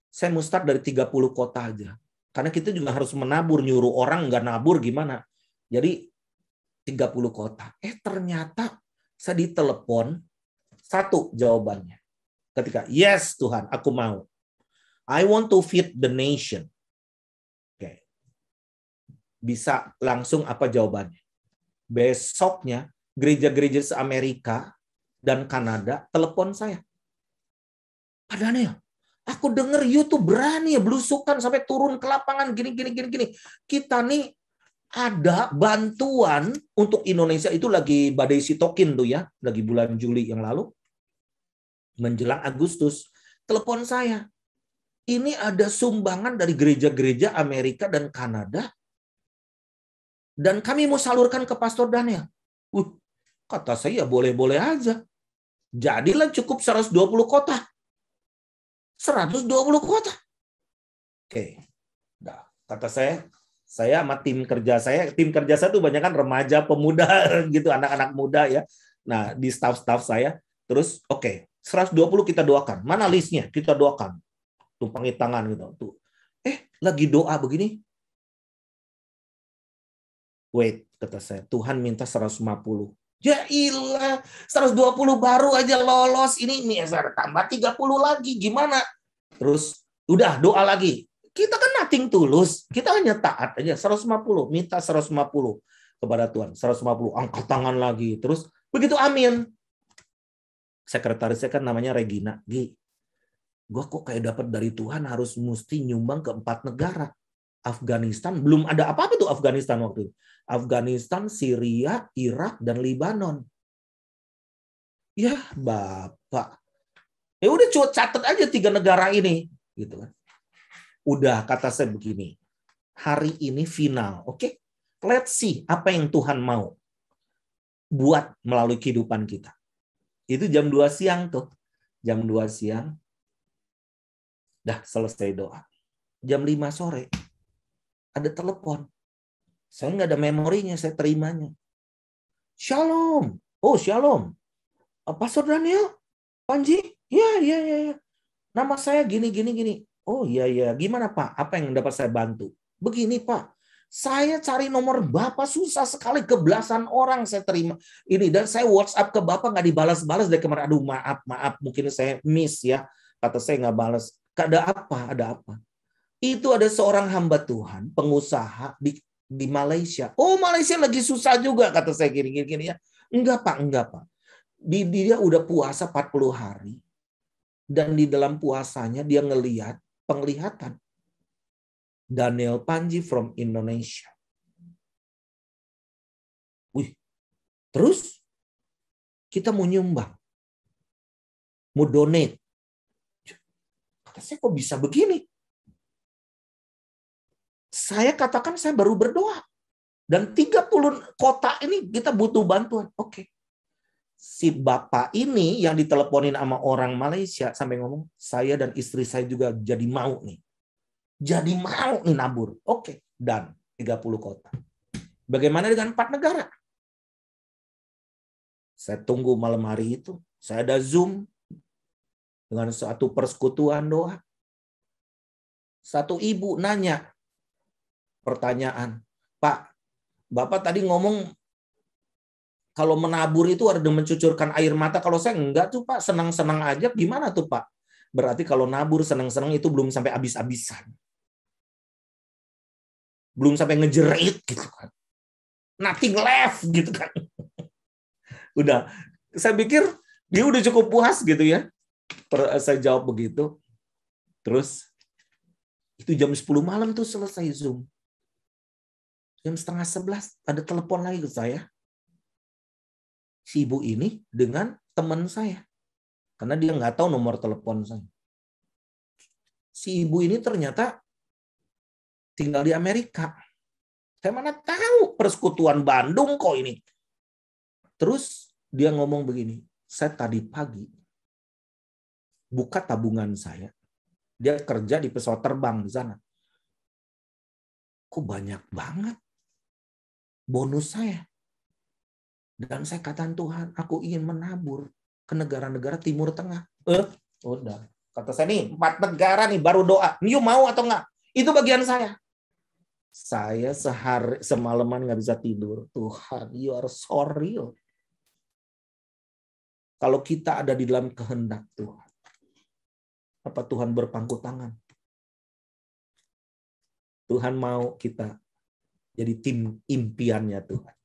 Saya mau start dari 30 kota aja. Karena kita juga harus menabur, nyuruh orang nggak nabur gimana. Jadi 30 kota. Ternyata saya ditelepon, satu jawabannya. Ketika, yes Tuhan, aku mau. I want to feed the nation. Oke. Bisa langsung apa jawabannya? Besoknya, gereja-gereja se-Amerika dan Kanada telepon saya. Pak Daniel, aku dengar you tuh berani ya, belusukan sampai turun ke lapangan gini. Kita nih ada bantuan untuk Indonesia, itu lagi badai sitokin tuh ya, lagi bulan Juli yang lalu menjelang Agustus. telepon saya. Ini ada sumbangan dari gereja-gereja Amerika dan Kanada. Dan kami mau salurkan ke Pastor Daniel. Kata saya, boleh-boleh aja. Jadilah cukup 120 kotak. 120 kotak. Oke. Nah, kata saya sama tim kerja saya tuh banyak kan remaja, pemuda gitu, anak-anak muda ya. Nah, di staff-staff saya, terus oke, 120 kita doakan. Mana listnya? Kita doakan. Tumpangi tangan gitu. Tuh. Lagi doa begini. Wait, kata saya, Tuhan minta 150. Ya ilah, 120 baru aja lolos. Ini tambah 30 lagi. Gimana? Terus, udah doa lagi. Kita kan nothing tulus. Kita hanya taat aja. 150. Minta 150 kepada Tuhan. 150. Angkat tangan lagi. Terus, begitu amin. Sekretaris saya kan namanya Regina. Gue kok kayak dapat dari Tuhan harus mesti nyumbang ke 4 negara. Afghanistan, belum ada apa-apa tuh Afghanistan waktu itu. Afghanistan, Syria, Irak, dan Lebanon. Ya, Bapak. Ya udah catat aja 3 negara ini. Gitu kan. Udah, kata saya begini. Hari ini final, oke? Let's see apa yang Tuhan mau buat melalui kehidupan kita. Itu jam 2 siang tuh. Jam 2 siang. Dah selesai doa. Jam 5 sore. Ada telepon. Saya nggak ada memorinya, saya terimanya. Shalom. Oh, shalom. Pastor Daniel? Panji? Ya. Nama saya gini. Oh, iya. Gimana, Pak? Apa yang dapat saya bantu? Begini, Pak. Saya cari nomor Bapak susah sekali. Kebelasan orang saya terima. Ini, dan saya WhatsApp ke Bapak nggak dibalas-balas dari kemarin. Aduh, maaf. Mungkin saya miss ya. Kata saya nggak balas. Ada apa? Itu ada seorang hamba Tuhan, pengusaha di Malaysia. Oh, Malaysia lagi susah juga, kata saya gini ya. Enggak, Pak. Dia udah puasa 40 hari. Dan di dalam puasanya dia ngelihat penglihatan. Daniel Panji from Indonesia. Terus kita mau nyumbang. Mau donate. Kata saya, kok bisa begini? Saya katakan saya baru berdoa. Dan 30 kota ini kita butuh bantuan. Oke. Si bapak ini yang diteleponin sama orang Malaysia sampai ngomong, saya dan istri saya juga jadi mau nih. Jadi mau nih nabur. Oke. Dan 30 kota. Bagaimana dengan 4 negara? Saya tunggu malam hari itu. Saya ada Zoom dengan satu persekutuan doa. Satu ibu nanya, pertanyaan, Pak, Bapak tadi ngomong kalau menabur itu ada mencucurkan air mata. Kalau saya enggak tuh Pak, senang-senang aja. Gimana tuh Pak? Berarti kalau nabur senang-senang itu belum sampai habis-habisan. Belum sampai ngejerit gitu kan. Nothing left gitu kan. Udah, saya pikir dia udah cukup puas gitu ya. Saya jawab begitu. Terus itu jam 10 malam tuh selesai Zoom. Jam 10:30 ada telepon lagi ke saya. Si ibu ini dengan teman saya. Karena dia nggak tahu nomor telepon saya. Si ibu ini ternyata tinggal di Amerika. Saya mana tahu persekutuan Bandung kok ini. Terus dia ngomong begini, saya tadi pagi buka tabungan saya. Dia kerja di pesawat terbang di sana. Kok banyak banget bonus saya. Dan saya katakan Tuhan, aku ingin menabur ke negara-negara Timur Tengah. Udah. Kata saya nih, 4 negara nih baru doa. You mau atau enggak? Itu bagian saya. Saya semalaman nggak bisa tidur. Tuhan, you are so real. Kalau kita ada di dalam kehendak Tuhan. Apa Tuhan berpangku tangan? Tuhan mau kita jadi tim impiannya Tuhan.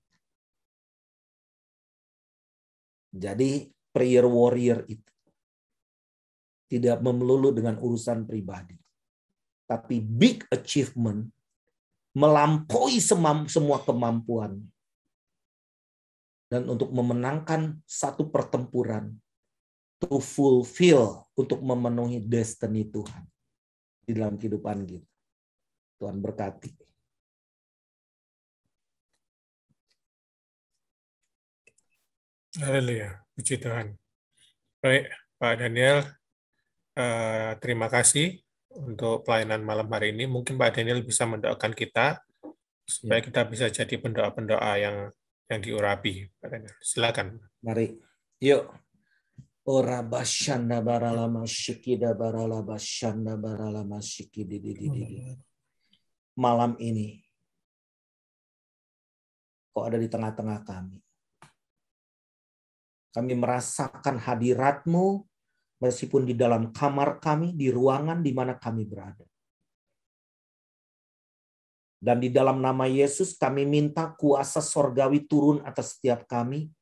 Jadi prayer warrior itu tidak melulu dengan urusan pribadi. Tapi big achievement melampaui semua kemampuan. Dan untuk memenangkan satu pertempuran to fulfill, untuk memenuhi destiny Tuhan di dalam kehidupan kita. Tuhan berkati. Haleluya, puji Tuhan. Baik, Pak Daniel, terima kasih untuk pelayanan malam hari ini. Mungkin Pak Daniel bisa mendoakan kita supaya kita bisa jadi pendoa-pendoa yang diurapi. Pak Daniel, silakan. Mari, yuk. Ora bashanda baralama shikida baralaba shanda baralama shikidi. Malam ini kau ada di tengah-tengah kami. Kami merasakan hadirat-Mu meskipun di dalam kamar kami, di ruangan di mana kami berada. Dan di dalam nama Yesus kami minta kuasa sorgawi turun atas setiap kami.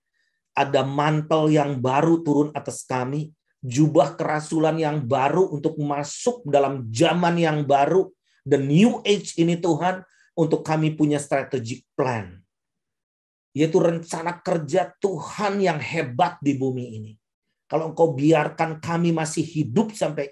Ada mantel yang baru turun atas kami. Jubah kerasulan yang baru untuk masuk dalam zaman yang baru. The new age ini Tuhan, untuk kami punya strategic plan. Yaitu rencana kerja Tuhan yang hebat di bumi ini. Kalau Engkau biarkan kami masih hidup sampai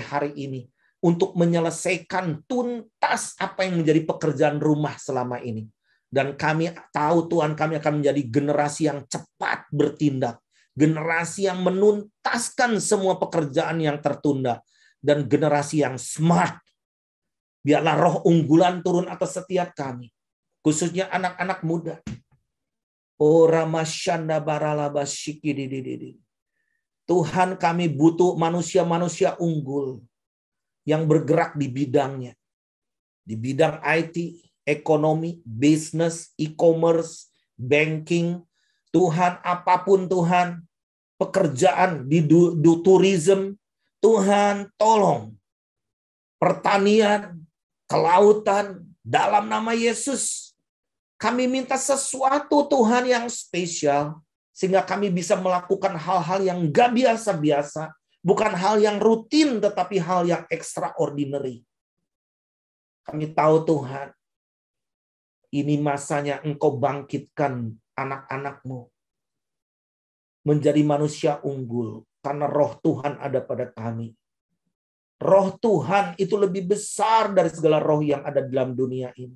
hari ini. Untuk menyelesaikan tuntas apa yang menjadi pekerjaan rumah selama ini. Dan kami tahu Tuhan, kami akan menjadi generasi yang cepat bertindak. Generasi yang menuntaskan semua pekerjaan yang tertunda. Dan generasi yang smart. Biarlah roh unggulan turun atas setiap kami. Khususnya anak-anak muda. Tuhan, kami butuh manusia-manusia unggul yang bergerak di bidangnya. Di bidang IT, ekonomi, bisnis, e-commerce, banking, Tuhan, apapun Tuhan, pekerjaan di tourism, Tuhan tolong. Pertanian, kelautan, dalam nama Yesus, kami minta sesuatu Tuhan yang spesial, sehingga kami bisa melakukan hal-hal yang gak biasa-biasa, bukan hal yang rutin, tetapi hal yang extraordinary. Kami tahu Tuhan, ini masanya Engkau bangkitkan anak-anak-Mu menjadi manusia unggul karena roh Tuhan ada pada kami. Roh Tuhan itu lebih besar dari segala roh yang ada dalam dunia ini.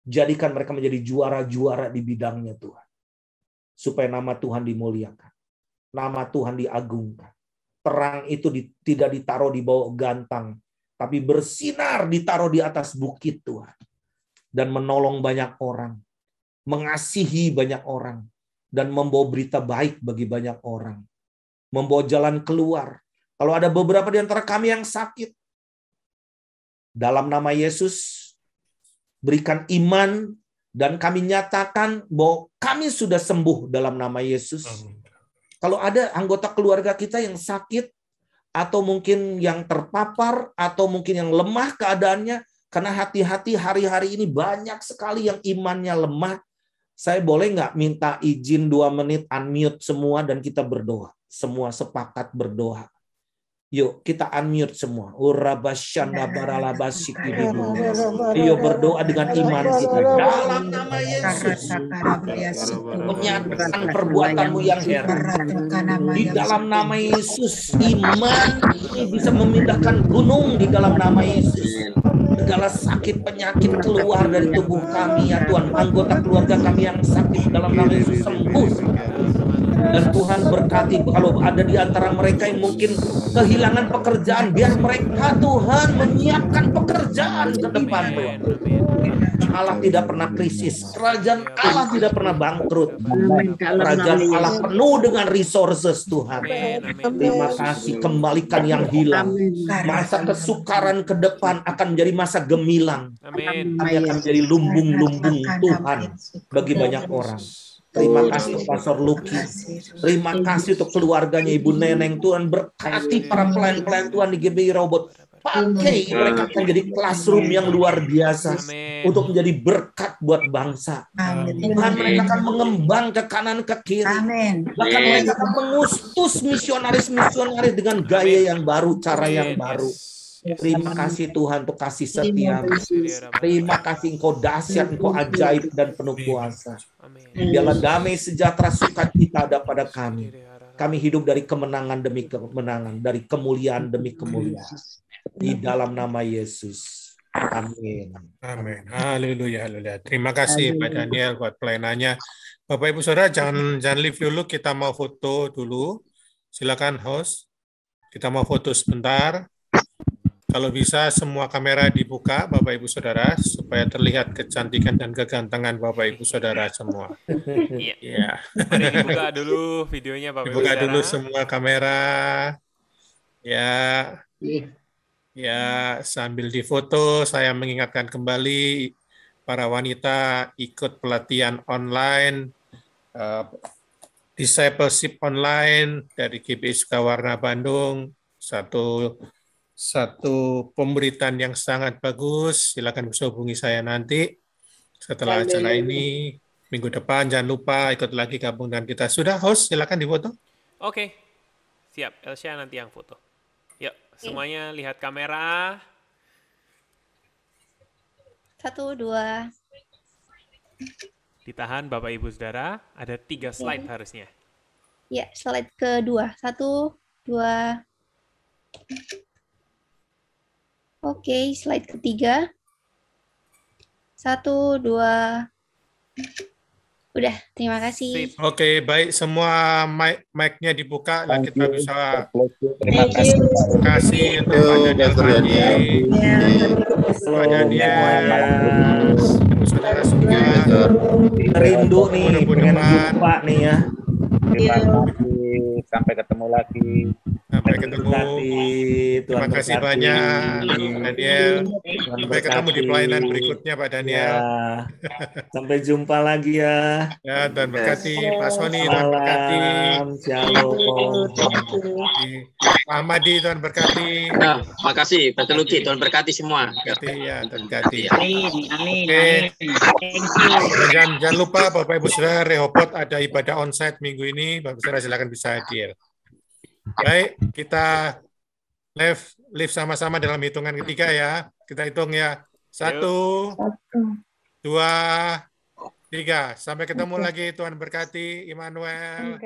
Jadikan mereka menjadi juara-juara di bidangnya Tuhan. Supaya nama Tuhan dimuliakan. Nama Tuhan diagungkan. Terang itu tidak ditaruh di bawah gantang, tapi bersinar ditaruh di atas bukit Tuhan. Dan menolong banyak orang, mengasihi banyak orang, dan membawa berita baik bagi banyak orang. Membawa jalan keluar. Kalau ada beberapa di antara kami yang sakit, dalam nama Yesus, berikan iman, dan kami nyatakan bahwa kami sudah sembuh dalam nama Yesus. Kalau ada anggota keluarga kita yang sakit, atau mungkin yang terpapar, atau mungkin yang lemah keadaannya, karena hati-hati hari-hari ini banyak sekali yang imannya lemah. Saya boleh nggak minta izin 2 menit unmute semua dan kita berdoa. Semua sepakat berdoa. Yuk kita unmute semua. Yuk berdoa dengan iman kita. Dalam nama Yesus. Menyatakan perbuatanmu yang heran. Di dalam nama Yesus. Iman ini bisa memindahkan gunung di dalam nama Yesus. Segala sakit penyakit keluar dari tubuh kami ya Tuhan. Anggota keluarga kami yang sakit dalam nama Yesus sembuh. Dan Tuhan berkati kalau ada di antara mereka yang mungkin kehilangan pekerjaan, biar mereka Tuhan menyiapkan pekerjaan ke depan Tuhan. Allah tidak pernah krisis. Kerajaan Allah tidak pernah bangkrut. Kerajaan Allah penuh dengan resources Tuhan. Terima kasih, kembalikan yang hilang. Masa kesukaran ke depan akan menjadi masa gemilang. Kami akan menjadi lumbung-lumbung Tuhan bagi banyak orang. Terima kasih Pastor Luki. Terima kasih untuk keluarganya Ibu Neneng. Tuhan berkati para pelayan-pelayan Tuhan di GBI Robot. Pakai mereka akan jadi classroom yang luar biasa. Untuk menjadi berkat buat bangsa. Tuhan mereka akan mengembang ke kanan ke kiri. Bahkan mereka akan mengutus misionaris-misionaris dengan gaya yang baru, cara yang baru. Terima kasih Tuhan untuk kasih setia. Terima kasih Engkau dahsyat, Engkau ajaib dan penuh kuasa. Biarlah damai sejahtera sukacita ada pada kami. kami hidup dari kemenangan demi kemenangan, dari kemuliaan demi kemuliaan. Di dalam nama Yesus. Amin. Amin. Haleluya, haleluya. Terima kasih Pak Daniel buat pelayanannya. Bapak Ibu Saudara, jangan leave dulu, kita mau foto dulu. Silakan host. Kita mau foto sebentar. Kalau bisa semua kamera dibuka Bapak Ibu Saudara supaya terlihat kecantikan dan kegantengan Bapak Ibu Saudara semua. Iya. Ya. Mari dibuka dulu videonya Bapak Ibu Dibuka Saudara. dulu semua kamera. Ya. Ya, sambil difoto saya mengingatkan kembali para wanita ikut pelatihan online, discipleship online dari GBI Sukawarna Bandung, satu pemberitaan yang sangat bagus. Silakan bisa hubungi saya nanti setelah acara ini minggu depan. Jangan lupa ikut lagi gabung dengan kita. Sudah host, silakan difoto. Oke. Siap, Elsia nanti yang foto. Yuk, semuanya lihat kamera. 1, 2. Ditahan Bapak Ibu Saudara, ada 3 slide harusnya. Ya, slide kedua. 1, 2. Oke, slide ketiga. 1, 2. Udah, terima kasih. Sip. Oke, baik, semua mic-nya dibuka dan kita bisa Terima kasih. terima kasih untuk Pak Daniel Panji, Pak Daniel, Ibu Saudara semua. Rindu nih, pengen Mudah-mudahan jumpa nih ya. Terima kasih. Sampai ketemu lagi. sampai ketemu. Tuhan Terima kasih berkati. banyak, Pak Daniel. Tuhan Sampai ketemu di berkati. pelayanan berikutnya, Pak Daniel. Ya. Sampai jumpa lagi ya. Ya, Tuhan berkati Pak Sony, Tuhan berkati. Salam, shalom. Pak Ahmadi, Tuhan berkati. Nah, makasih Pak Luki, Tuhan berkati semua. Berkati ya, Tuhan berkati. Amin, amin, Oke. amin. Thank you. Jangan lupa Bapak Ibu Saudara, Rehoboth ada ibadah onsite minggu ini. Bapak Saudara silakan bisa hadir. Baik, kita live sama-sama dalam hitungan ketiga ya. Kita hitung ya. 1, 2, 3. Sampai ketemu lagi. Tuhan berkati. Immanuel.